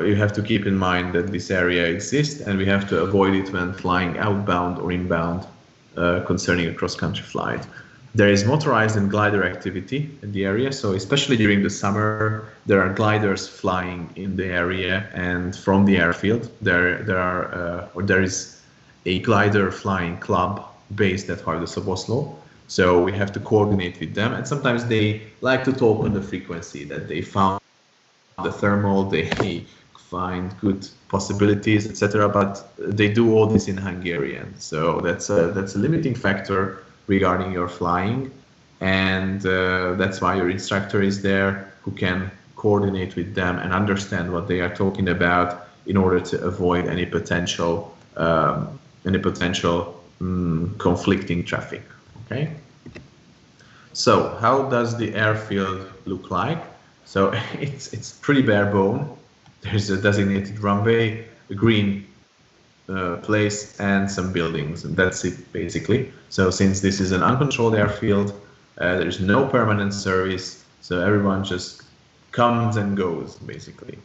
you have to keep in mind that this area exists, and we have to avoid it when flying outbound or inbound concerning a cross-country flight. There is motorized and glider activity in the area, so especially during the summer, there are gliders flying in the area, and from the airfield, there is a glider flying club based at Hajdú-Szoboszló. So we have to coordinate with them, and sometimes they like to talk on the frequency that they found the thermal, they find good possibilities, etc. But they do all this in Hungarian, so that's a limiting factor regarding your flying, and that's why your instructor is there who can coordinate with them and understand what they are talking about in order to avoid any potential conflicting traffic. Okay, so how does the airfield look like? So it's pretty bare bone. There's a designated runway, a green place, and some buildings, and that's it basically. So since this is an uncontrolled airfield, there's no permanent service, so everyone just comes and goes basically.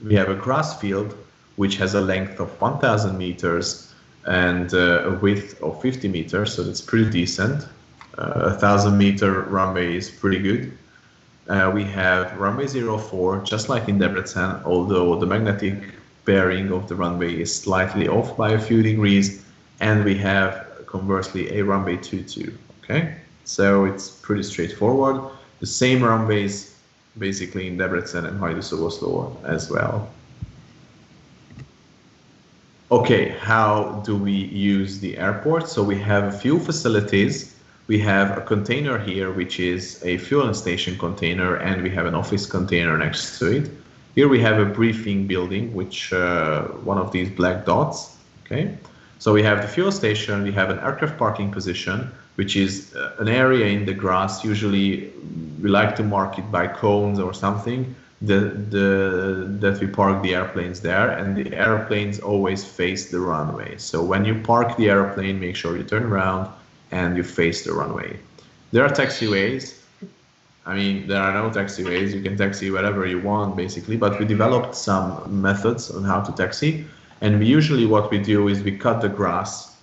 We have a grass field which has a length of 1,000 meters and a width of 50 meters, so that's pretty decent. 1,000 meter runway is pretty good. We have runway 04, just like in Debrecen, although the magnetic bearing of the runway is slightly off by a few degrees, and we have conversely a runway 22. Okay, so it's pretty straightforward. The same runways basically in Debrecen and Hajdú-Szoboszló as well. Okay, how do we use the airport? So we have a few facilities. We have a container here, which is a fueling station container, and we have an office container next to it. Here we have a briefing building, which one of these black dots. Okay, so we have the fuel station. We have an aircraft parking position, which is an area in the grass. Usually, we like to mark it by cones or something. That we park the airplanes there, and the airplanes always face the runway. So when you park the airplane, make sure you turn around and you face the runway. There are taxiways. I mean, there are no taxiways. You can taxi wherever you want, basically, but we developed some methods on how to taxi. And we usually what we do is we cut the grass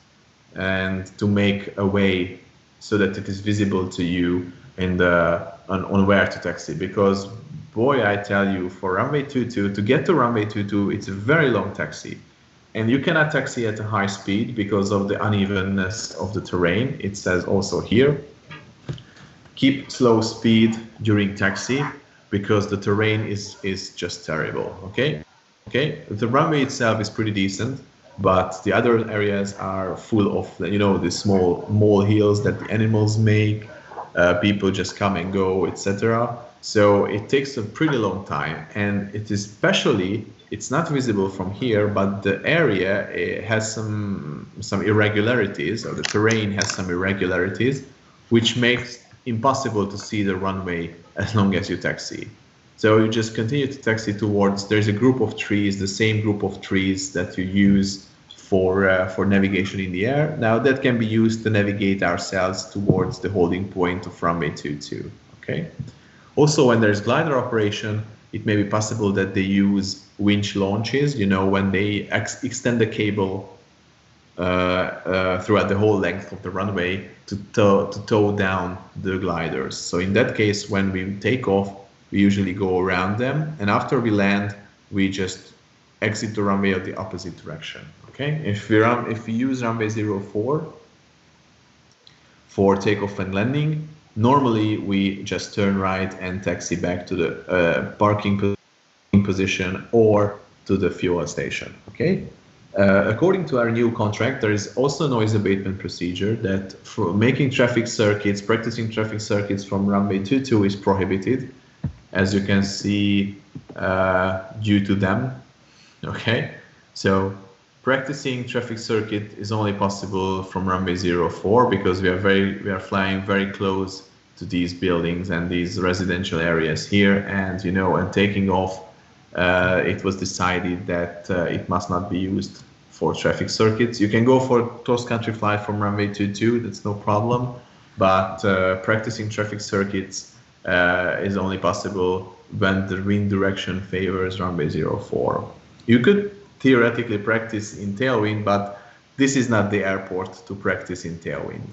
and to make a way so that it is visible to you in on where to taxi, because boy, I tell you, for runway 22, to get to runway 22, it's a very long taxi. And you cannot taxi at a high speed because of the unevenness of the terrain. It says also here, keep slow speed during taxi because the terrain is just terrible, okay? Okay, the runway itself is pretty decent, but the other areas are full of, you know, the small molehills that the animals make, people just come and go, etc. So it takes a pretty long time, and it is especially, it's not visible from here, but the area has some irregularities, or the terrain has some irregularities, which makes impossible to see the runway as long as you taxi. So you just continue to taxi towards, there's a group of trees, the same group of trees that you use for navigation in the air. Now that can be used to navigate ourselves towards the holding point of runway 22, okay? Also, when there's glider operation, it may be possible that they use winch launches, you know, when they extend the cable throughout the whole length of the runway to tow down the gliders. So in that case, when we take off, we usually go around them, and after we land, we just exit the runway of the opposite direction. Okay, if we use runway 04 for takeoff and landing, normally we just turn right and taxi back to the parking position or to the fuel station. Okay. According to our new contract, there is also a noise abatement procedure that for making traffic circuits, practicing traffic circuits from runway 22 is prohibited, as you can see due to them. Okay, so practicing traffic circuit is only possible from runway 04 because we are flying very close to these buildings and these residential areas here, and you know, and taking off, it was decided that it must not be used for traffic circuits. You can go for cross-country flight from runway 22, that's no problem, but practicing traffic circuits is only possible when the wind direction favors runway 04. You could theoretically practice in tailwind, but this is not the airport to practice in tailwind.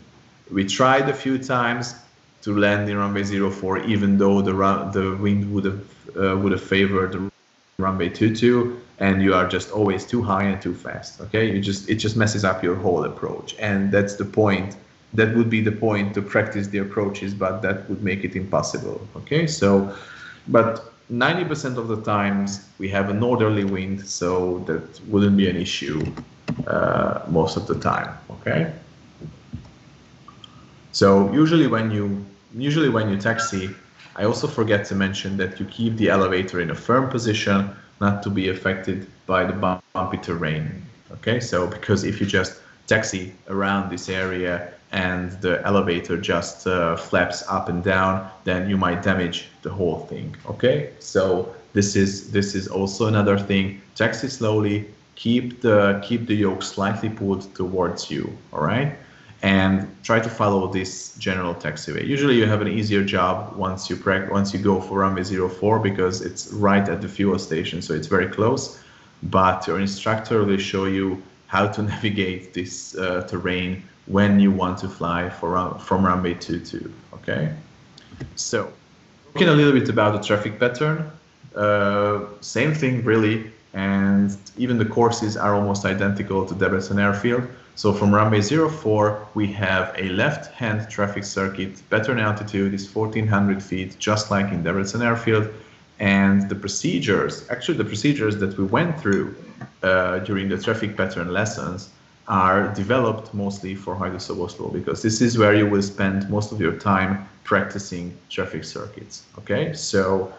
We tried a few times to land in runway 04, even though the wind would have favored the runway 22, and you are just always too high and too fast. Okay, it just messes up your whole approach, and that's the point. That would be the point to practice the approaches, but that would make it impossible. Okay, so, but 90% of the times we have a northerly wind, so that wouldn't be an issue most of the time. Okay. So usually when you taxi, I also forget to mention that you keep the elevator in a firm position, not to be affected by the bumpy terrain. Okay, so because if you just taxi around this area and the elevator just flaps up and down, then you might damage the whole thing. Okay, so this is also another thing. Taxi slowly, keep the yoke slightly pulled towards you. All right, and try to follow this general taxiway. Usually you have an easier job once you go for runway 04 because it's right at the fuel station, so it's very close. But your instructor will show you how to navigate this terrain when you want to fly from runway 22. Okay, so a little bit about the traffic pattern, same thing really, and even the courses are almost identical to Debrecen airfield. So from runway 04, we have a left-hand traffic circuit. Pattern altitude is 1400 feet, just like in Debrecen airfield. And the procedures, actually the procedures that we went through during the traffic pattern lessons are developed mostly for Hajdú-Szoboszló, because this is where you will spend most of your time practicing traffic circuits. Okay, so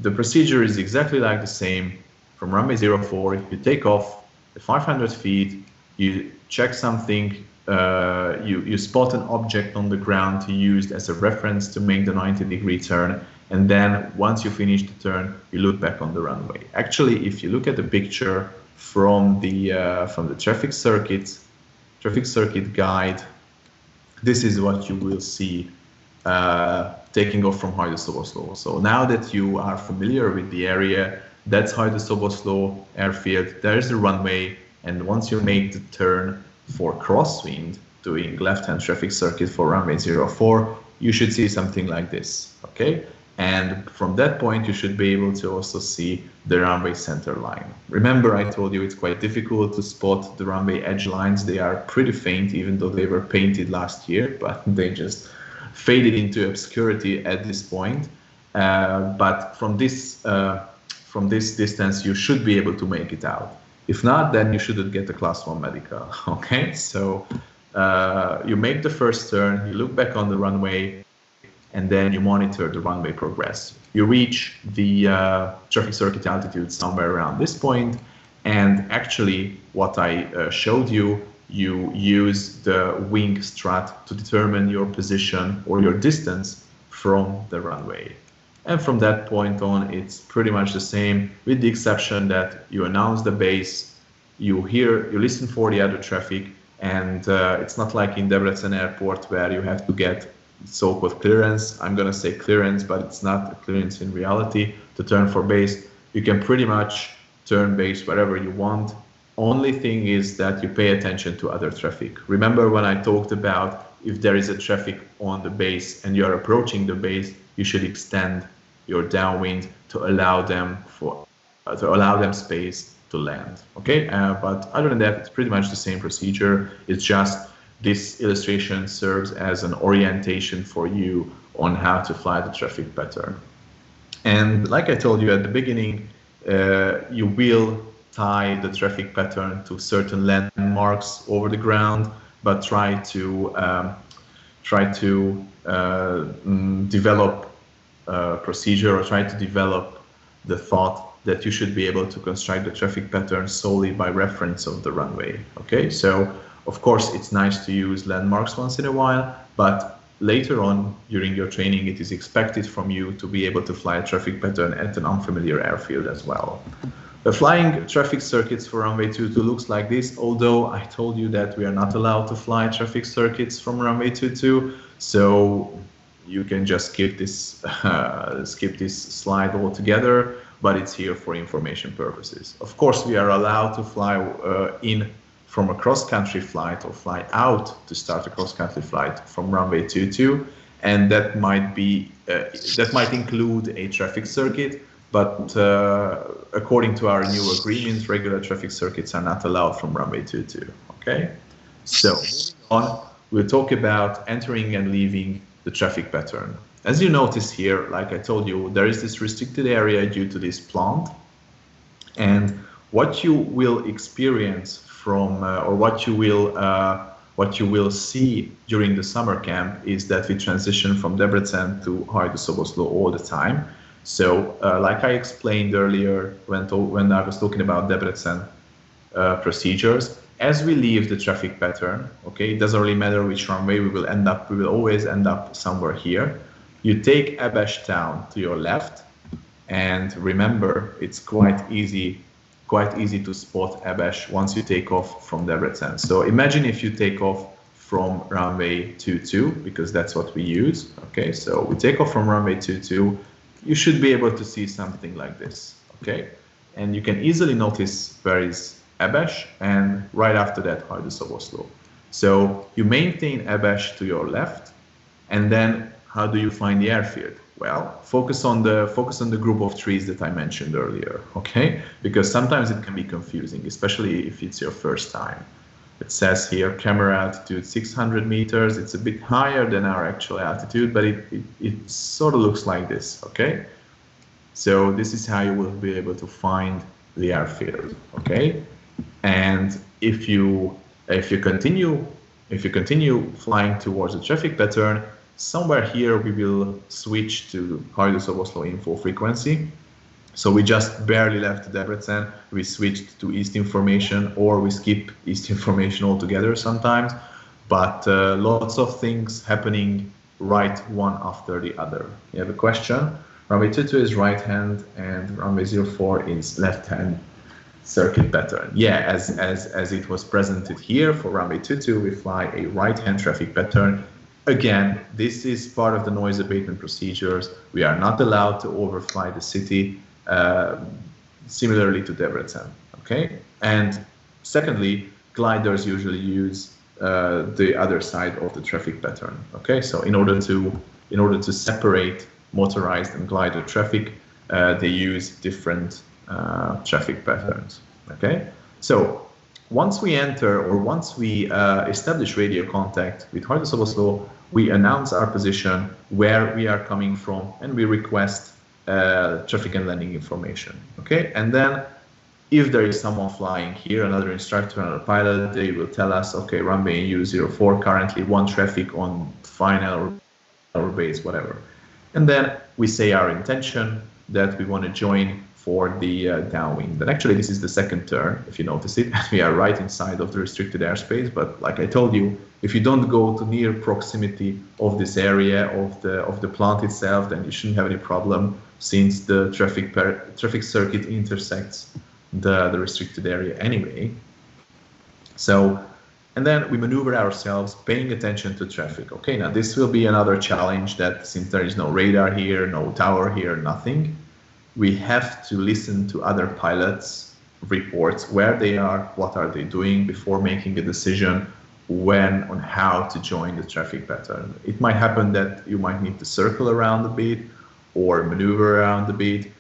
the procedure is exactly like the same. From runway 04, you take off the 500 feet, you check something, you spot an object on the ground to use as a reference to make the 90-degree turn, and then once you finish the turn, you look back on the runway. Actually, if you look at the picture from the traffic circuit guide, this is what you will see taking off from Hajdú-Szoboszló. So now that you are familiar with the area, that's Hajdú-Szoboszló airfield, there's the runway, and once you make the turn for crosswind, doing left-hand traffic circuit for runway 04, you should see something like this, okay? And from that point, you should be able to also see the runway center line. Remember, I told you it's quite difficult to spot the runway edge lines. They are pretty faint, even though they were painted last year, but they just faded into obscurity at this point. But from this distance, you should be able to make it out. If not, then you shouldn't get the class 1 medical, okay? So you make the first turn, you look back on the runway, and then you monitor the runway progress. You reach the traffic circuit altitude somewhere around this point, and actually what I showed you, you use the wing strut to determine your position or your distance from the runway. And from that point on, it's pretty much the same, with the exception that you announce the base, you listen for the other traffic, and it's not like in Debrecen airport where you have to get so-called clearance. I'm gonna say clearance, but it's not a clearance in reality to turn for base. You can pretty much turn base wherever you want. Only thing is that you pay attention to other traffic. Remember when I talked about if there is a traffic on the base and you're approaching the base, you should extend your downwind to allow them space to land. Okay, but other than that, it's pretty much the same procedure. It's just this illustration serves as an orientation for you on how to fly the traffic pattern. And like I told you at the beginning, you will tie the traffic pattern to certain landmarks over the ground, but try to develop a procedure, or try to develop the thought that you should be able to construct the traffic pattern solely by reference of the runway. Okay, so of course it's nice to use landmarks once in a while, but later on during your training it is expected from you to be able to fly a traffic pattern at an unfamiliar airfield as well. The flying traffic circuits for runway 22 looks like this, although I told you that we are not allowed to fly traffic circuits from runway 22, so you can just skip this slide altogether, but it's here for information purposes. Of course, we are allowed to fly in from a cross-country flight or fly out to start a cross-country flight from runway 22, and that might include a traffic circuit, but according to our new agreement, regular traffic circuits are not allowed from runway 22. Okay, so moving on, we'll talk about entering and leaving the traffic pattern. As you notice here, like I told you, there is this restricted area due to this plant, and what you will experience from, or what you will see during the summer camp is that we transition from Debrecen to Hajdú-Szoboszló all the time. So, like I explained earlier when I was talking about Debrecen procedures, as we leave the traffic pattern, okay, it doesn't really matter which runway we will end up. We will always end up somewhere here. You take Abesh town to your left, and remember, it's quite easy to spot Abesh once you take off from Debrecen. So imagine if you take off from runway 22, because that's what we use. Okay, so we take off from runway 22. You should be able to see something like this. Okay, and you can easily notice where is Abesh, and right after that Hajdú-Szoboszló. So you maintain Abesh to your left, and then how do you find the airfield? Well, focus on the group of trees that I mentioned earlier, okay? Because sometimes it can be confusing, especially if it's your first time. It says here camera altitude 600 meters. It's a bit higher than our actual altitude, but it sort of looks like this, okay? So this is how you will be able to find the airfield, okay? And if you continue flying towards the traffic pattern, somewhere here we will switch to Hajdú Oslo info frequency. So we just barely left Debrecen, we switched to East information, or we skip East information altogether sometimes, but lots of things happening right one after the other. You have a question? Runway 22 is right hand and runway 04 is left hand circuit pattern. Yeah, as it was presented here for runway 22, we fly a right hand traffic pattern. Again, this is part of the noise abatement procedures. We are not allowed to overfly the city, similarly to Debrecen, okay? And secondly, gliders usually use the other side of the traffic pattern, okay? So in order to separate motorized and glider traffic, they use different traffic patterns, okay? So once we establish radio contact with Hajdú Oslo, we announce our position, where we are coming from, and we request traffic and landing information, okay? And then if there is someone flying here, another instructor, another pilot, they will tell us, okay, runway U04, currently one traffic on final or base, whatever. And then we say our intention that we want to join for the downwind. And actually this is the second turn, if you notice it. We are right inside of the restricted airspace, but like I told you, if you don't go to near proximity of this area of the plant itself, then you shouldn't have any problem, since the traffic circuit intersects the restricted area anyway. So, and then we maneuver ourselves, paying attention to traffic. Okay, now this will be another challenge, that since there is no radar here, no tower here, nothing, we have to listen to other pilots' reports, where they are, what are they doing, before making a decision on how to join the traffic pattern. It might happen that you might need to circle around a bit or maneuver around a bit,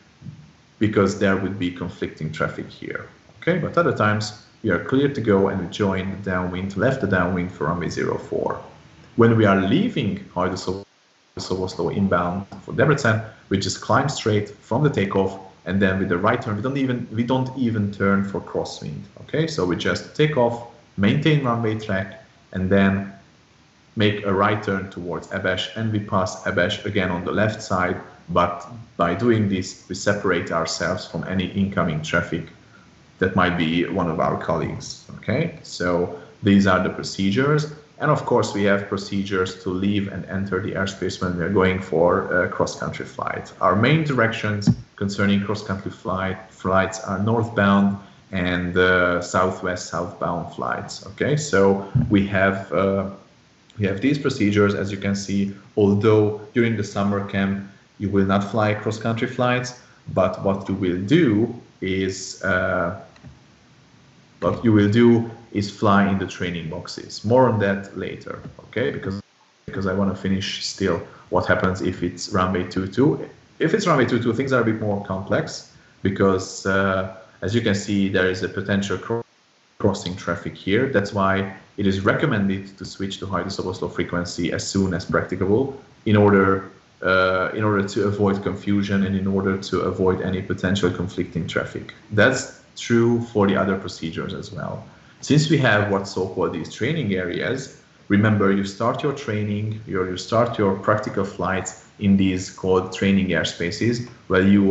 because there would be conflicting traffic here. Okay, but other times we are clear to go and we join the downwind, left the downwind for runway 04. When we are leaving Hajdú Oslo inbound for Debrecen, we just climb straight from the takeoff, and then with the right turn, we don't even turn for crosswind. Okay, so we just take off, maintain runway track, and then make a right turn towards Ebes, and we pass Ebes again on the left side. But by doing this, we separate ourselves from any incoming traffic that might be one of our colleagues. Okay, so these are the procedures. And of course, we have procedures to leave and enter the airspace when we're going for cross-country flight. Our main directions concerning cross-country flights are northbound and southwest southbound flights. Okay, so we have these procedures, as you can see. Although during the summer camp you will not fly cross-country flights, but what you will do is fly in the training boxes. More on that later, okay? Because I want to finish still what happens if it's runway 22. If it's runway 22, things are a bit more complex, because as you can see, there is a potential crossing traffic here. That's why it is recommended to switch to Hajdú Oslo frequency as soon as practicable, in order to avoid confusion and in order to avoid any potential conflicting traffic. That's true for the other procedures as well. Since we have what's so-called these training areas, remember, you start your training, you start your practical flights in these called training airspaces, where you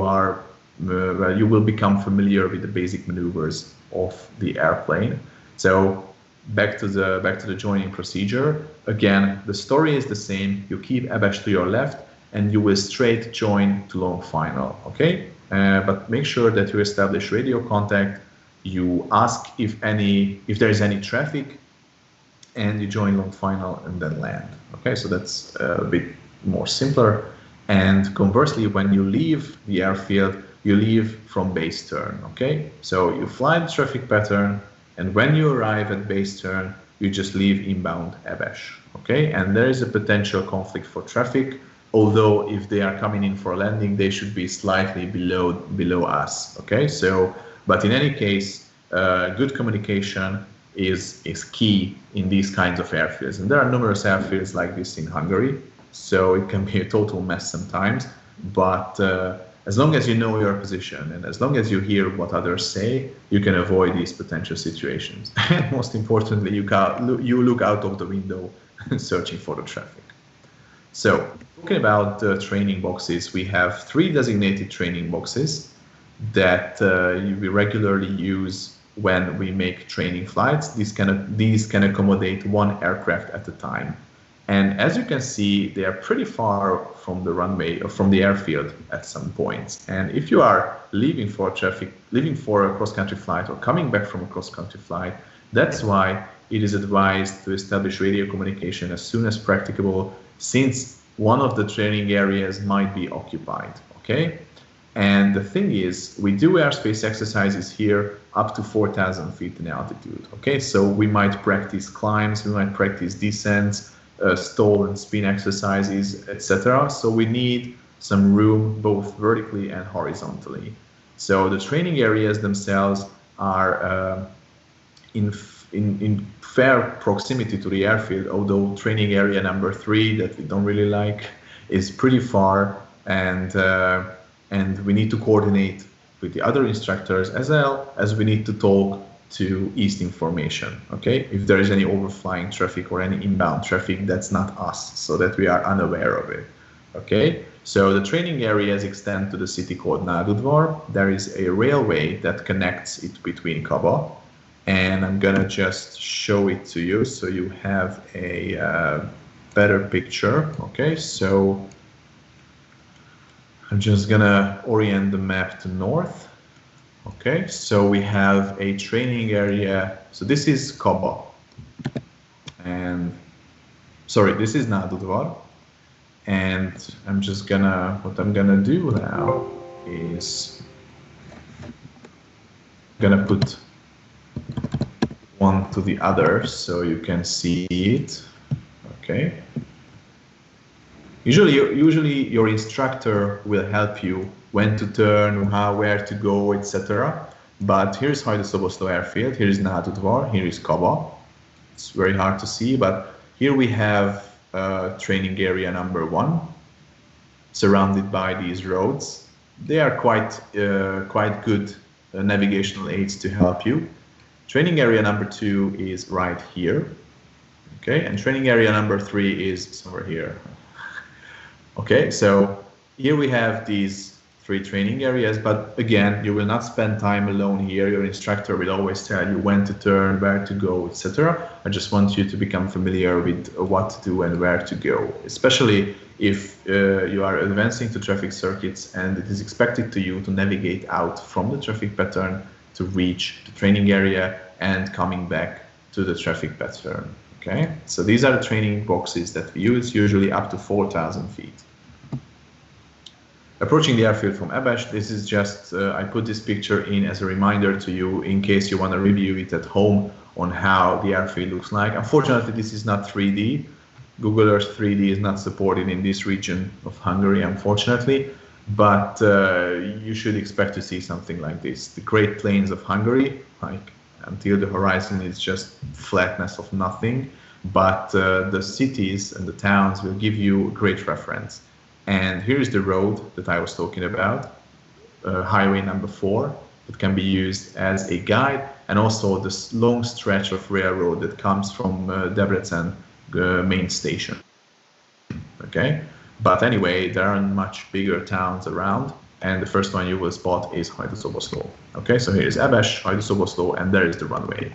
will become familiar with the basic maneuvers of the airplane. So back to the joining procedure. Again, the story is the same. You keep Ebes to your left, and you will straight join to long final. Okay, but make sure that you establish radio contact. You ask if there is any traffic, and you join long final and then land. Okay, so that's a bit more simpler. And conversely, when you leave the airfield, you leave from base turn. Okay, so you fly the traffic pattern, and when you arrive at base turn, you just leave inbound Ebes. Okay, and there is a potential conflict for traffic although if they are coming in for landing, they should be slightly below us. Okay, so but in any case, good communication is key in these kinds of airfields, and there are numerous airfields like this in Hungary. So it can be a total mess sometimes, but as long as you know your position and as long as you hear what others say, you can avoid these potential situations. And most importantly, you look out of the window searching for the traffic. So talking about training boxes, we have 3 designated training boxes that we regularly use when we make training flights. These can accommodate 1 aircraft at a time. And as you can see, they are pretty far from the runway or from the airfield at some points. And if you are leaving for a cross-country flight or coming back from a cross-country flight, that's why it is advised to establish radio communication as soon as practicable, since one of the training areas might be occupied. Okay. And the thing is, we do airspace exercises here up to 4,000 feet in altitude. Okay, so we might practice climbs, we might practice descents, stall and spin exercises, etc. So we need some room both vertically and horizontally. So the training areas themselves are in fair proximity to the airfield, although training area number 3 that we don't really like is pretty far, and we need to coordinate with the other instructors as well as we need to talk to East information. Okay, if there is any overflying traffic or any inbound traffic, that's not us, so that we are unaware of it. Okay, so the training areas extend to the city called Nádudvar. There is a railway that connects it between Kaba, and I'm gonna just show it to you so you have a better picture. Okay, so I'm just gonna orient the map to north. Okay, so we have a training area. So this is Kaba, and sorry, this is Nádudvar. And what I'm gonna do now is gonna put one to the other so you can see it. Okay. Usually your instructor will help you when to turn, where to go, etc. But here's Hajdú-Szoboszló airfield, here is Nádudvar, here is Kaba. It's very hard to see, but here we have training area number 1, surrounded by these roads. They are quite good navigational aids to help you. Training area number 2 is right here. Okay, and training area number 3 is somewhere here. Okay, so here we have these 3 training areas, but again, you will not spend time alone here. Your instructor will always tell you when to turn, where to go, etc. I just want you to become familiar with what to do and where to go, especially if you are advancing to traffic circuits and it is expected to you to navigate out from the traffic pattern to reach the training area and coming back to the traffic pattern. Okay, so these are the training boxes that we use, usually up to 4,000 feet. Approaching the airfield from Abash, this is just, I put this picture in as a reminder to you in case you want to review it at home on how the airfield looks like. Unfortunately, this is not 3D. Google Earth 3D is not supported in this region of Hungary, unfortunately, but you should expect to see something like this. The Great Plains of Hungary, like until the horizon is just flatness of nothing, but the cities and the towns will give you a great reference. And here's the road that I was talking about, highway number 4, that can be used as a guide, and also this long stretch of railroad that comes from Debrecen main station. Okay, but anyway, there are much bigger towns around, and the first one you will spot is Hajdú-Szoboszló. Okay, so here is Abash, Hajdú-Szoboszló, and there is the runway.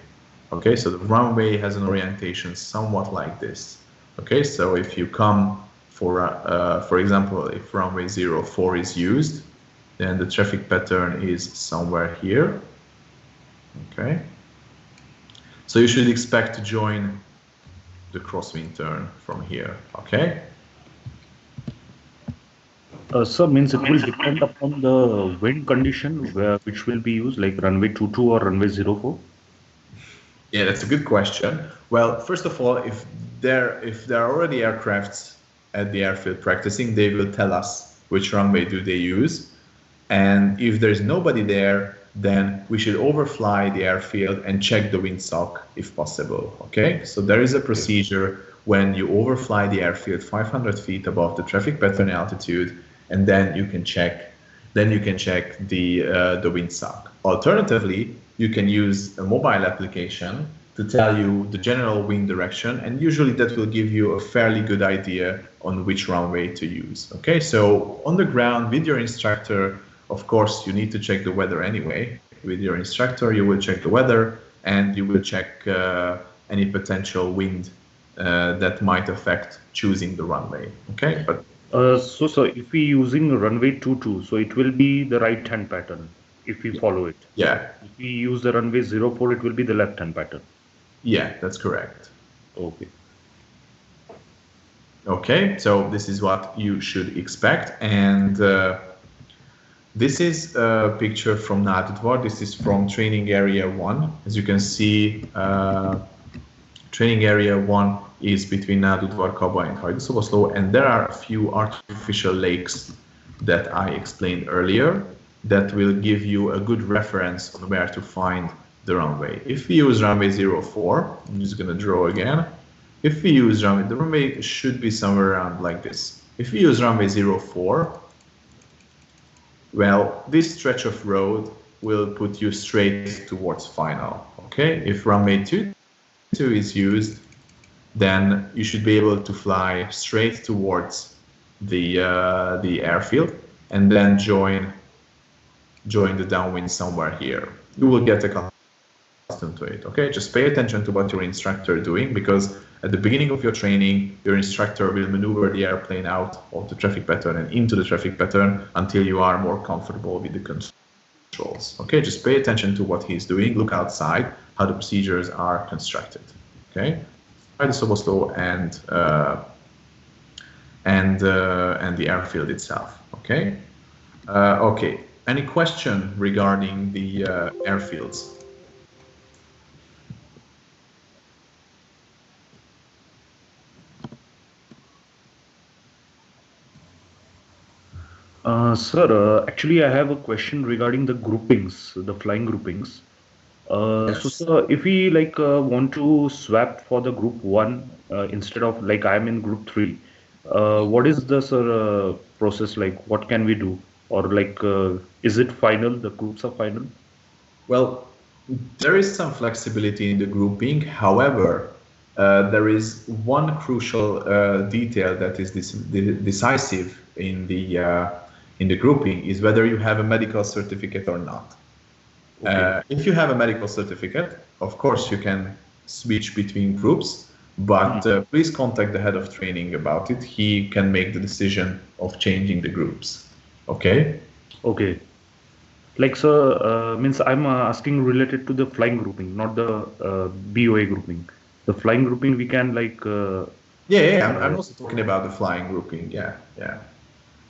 Okay, so the runway has an orientation somewhat like this. Okay, so if you come for example, if runway 04 is used, then the traffic pattern is somewhere here. Okay, so you should expect to join the crosswind turn from here. Okay. So means it will depend upon the wind condition which will be used, like runway 22 or runway 04. Yeah, that's a good question. Well, first of all, if there are already aircrafts at the airfield practicing, they will tell us which runway do they use. And if there's nobody there, then we should overfly the airfield and check the windsock if possible. Okay, so there is a procedure when you overfly the airfield 500 feet above the traffic pattern altitude, and then you can check the windsock. Alternatively, you can use a mobile application to tell you the general wind direction, and usually that will give you a fairly good idea on which runway to use. Okay, so on the ground with your instructor, of course, you need to check the weather anyway. With your instructor, you will check the weather and you will check any potential wind that might affect choosing the runway. Okay, but so if we using runway 22, so it will be the right hand pattern if we follow it. yeah, If we use the runway 04, it will be the left hand pattern. yeah, that's correct. Okay. Okay, so this is what you should expect, and this is a picture from Nádudvar. This is from training area 1. As you can see, training area 1 is between Nádudvar, Kaba, and Hajdúszoboszló, and there are a few artificial lakes that I explained earlier that will give you a good reference on where to find the runway. If we use runway 04, I'm just going to draw again. If we use runway, the runway should be somewhere around like this. If we use runway 04, well, this stretch of road will put you straight towards final. Okay, if runway 22 is used, then you should be able to fly straight towards the airfield and then join the downwind somewhere here. You will get accustomed to it. Okay, just pay attention to what your instructor is doing, because at the beginning of your training, your instructor will maneuver the airplane out of the traffic pattern and into the traffic pattern until you are more comfortable with the controls. Okay, just pay attention to what he's doing. Look outside how the procedures are constructed. Okay, Hajdúszoboszló and the airfield itself. Okay. Okay. Any question regarding the airfields? Sir, actually, I have a question regarding the groupings, the flying groupings. Yes. So, sir, if we want to swap for the group 1 instead of like I'm in group 3, what is the sir process like? What can we do? Or is it final? The groups are final? Well, there is some flexibility in the grouping. However, there is one crucial detail that is decisive in the grouping, is whether you have a medical certificate or not. Okay. If you have a medical certificate, of course you can switch between groups, but please contact the head of training about it. He can make the decision of changing the groups. Okay? Okay. Like, sir, means I'm asking related to the flying grouping, not the BOA grouping. The flying grouping we can I'm also talking about the flying grouping. Yeah.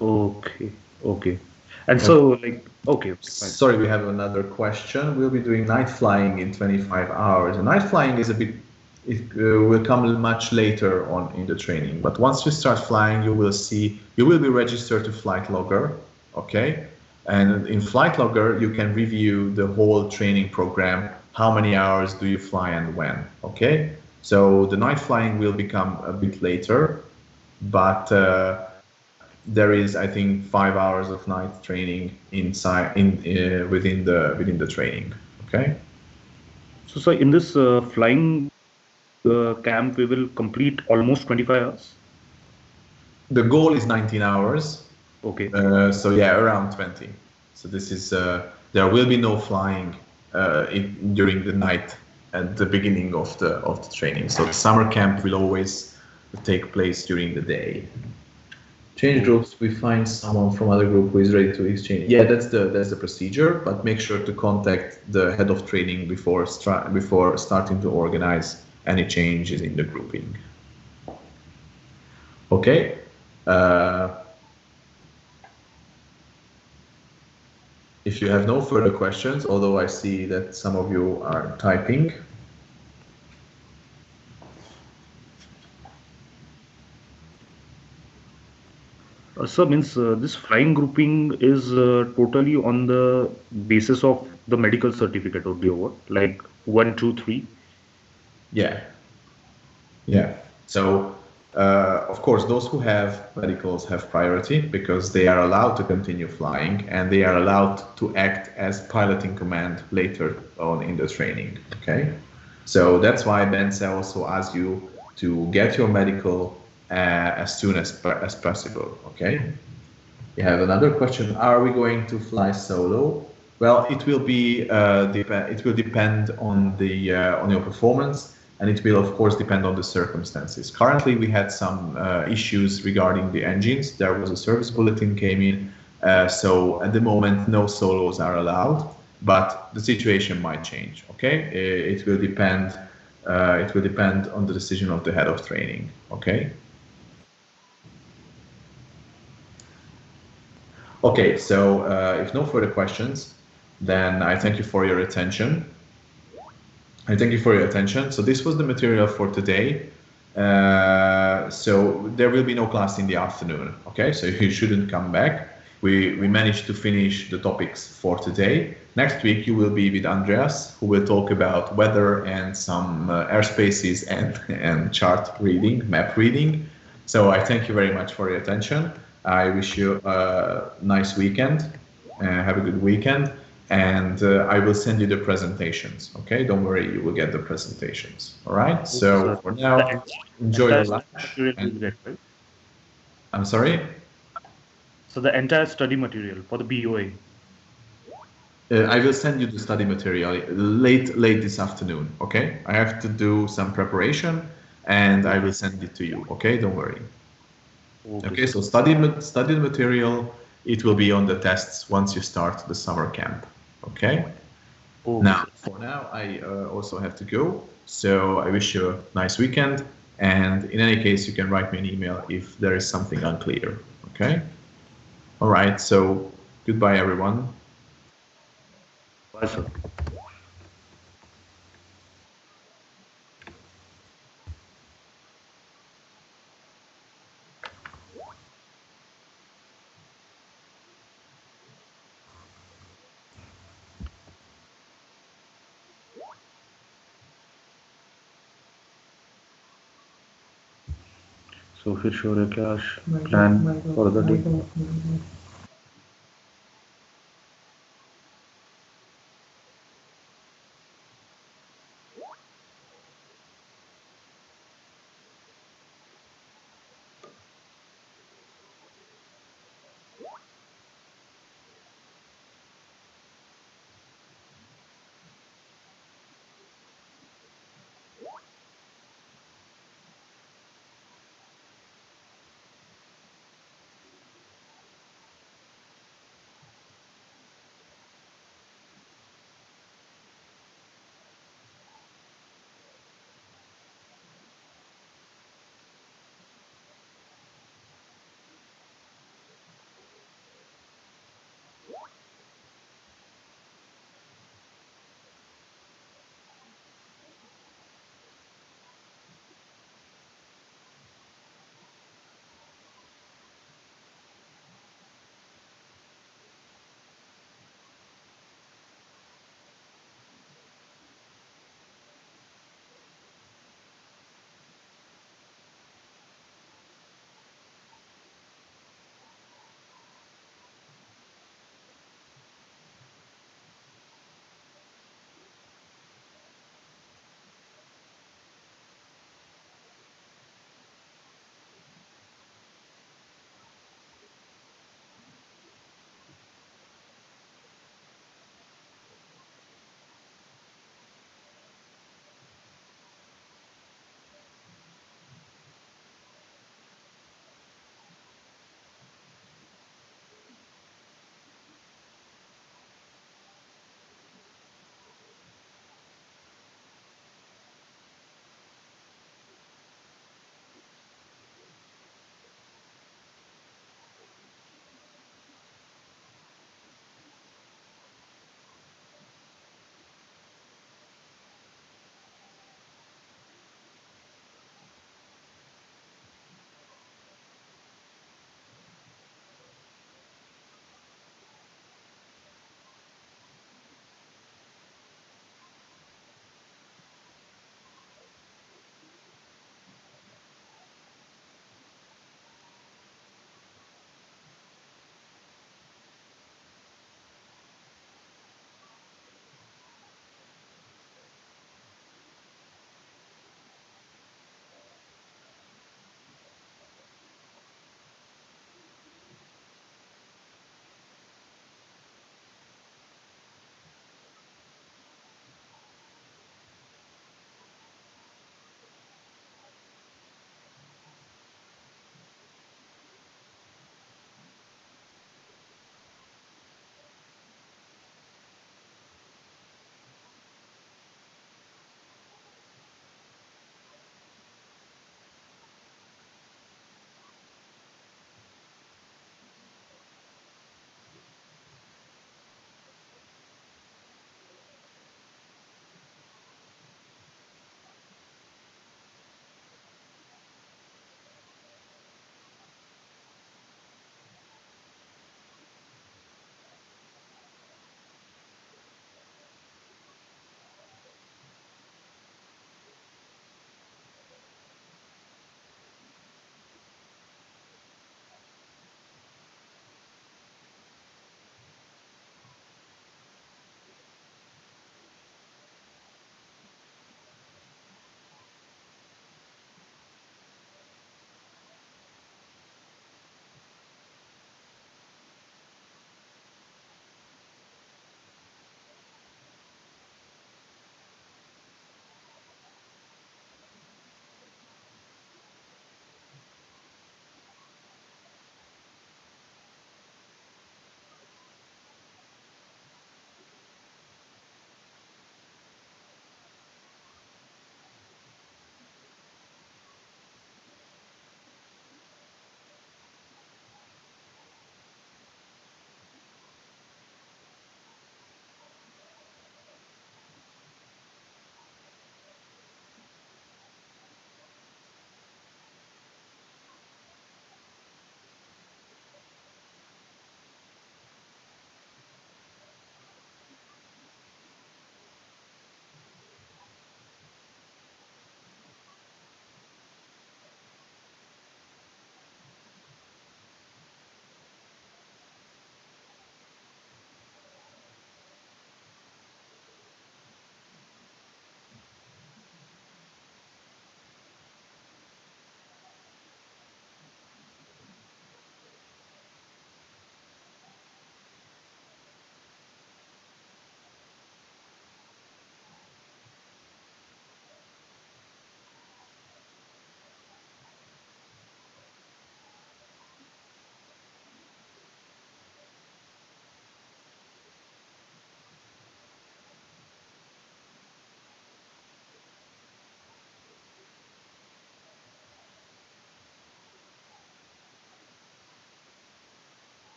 Okay. And so okay. Fine. Sorry, we have another question. We'll be doing night flying in 25 hours. And night flying is it will come much later on in the training. But once you start flying, you will be registered to Flight Logger. Okay. And in Flight Logger, you can review the whole training program. How many hours do you fly and when? Okay. So the night flying will become a bit later, but there is, I think, 5 hours of night training within the training. Okay. So in this flying camp, we will complete almost 25 hours. The goal is 19 hours. Okay. So yeah, around 20. So this is there will be no flying during the night at the beginning of the training. So the summer camp will always take place during the day. Change groups. We find someone from other group who is ready to exchange. Yeah, that's the procedure. But make sure to contact the head of training before starting to organize any changes in the grouping. Okay. If you have no further questions, although I see that some of you are typing. So means this flying grouping is totally on the basis of the medical certificate or the what? Like 1, 2, 3. Yeah, yeah. So, of course, those who have medicals have priority because they are allowed to continue flying and they are allowed to act as pilot in command later on in the training. Okay, so that's why Benza also asks you to get your medical as soon as possible. Okay. You have another question. Are we going to fly solo? Well, it will be it will depend on your performance, and it will of course depend on the circumstances. Currently, we had some issues regarding the engines. There was a service bulletin came in, so at the moment no solos are allowed, but the situation might change. Okay, it will depend. It will depend on the decision of the head of training. Okay. Okay, so if no further questions, then I thank you for your attention. I thank you for your attention. So this was the material for today. So there will be no class in the afternoon. Okay, so you shouldn't come back. We managed to finish the topics for today. Next week you will be with Andreas, who will talk about weather and some airspaces and chart reading, map reading. So I thank you very much for your attention. I wish you a nice weekend. Have a good weekend. And I will send you the presentations. Okay, don't worry, you will get the presentations. All right. Okay, So sir. for The now, enjoy entire your study lunch. material will And get, right? I'm sorry. So the entire study material for the BOA. I will send you the study material late this afternoon. Okay, I have to do some preparation, and I will send it to you. Okay, don't worry. Okay, Okay, sir. so study the material. It will be on the tests once you start the summer camp. Okay. Okay, Now, sir. for now, I also have to go. So I wish you a nice weekend. And in any case, you can write me an email if there is something unclear. Okay. All right. So goodbye, everyone. Bye, sir. So फिर शौर्य क्या plan for the day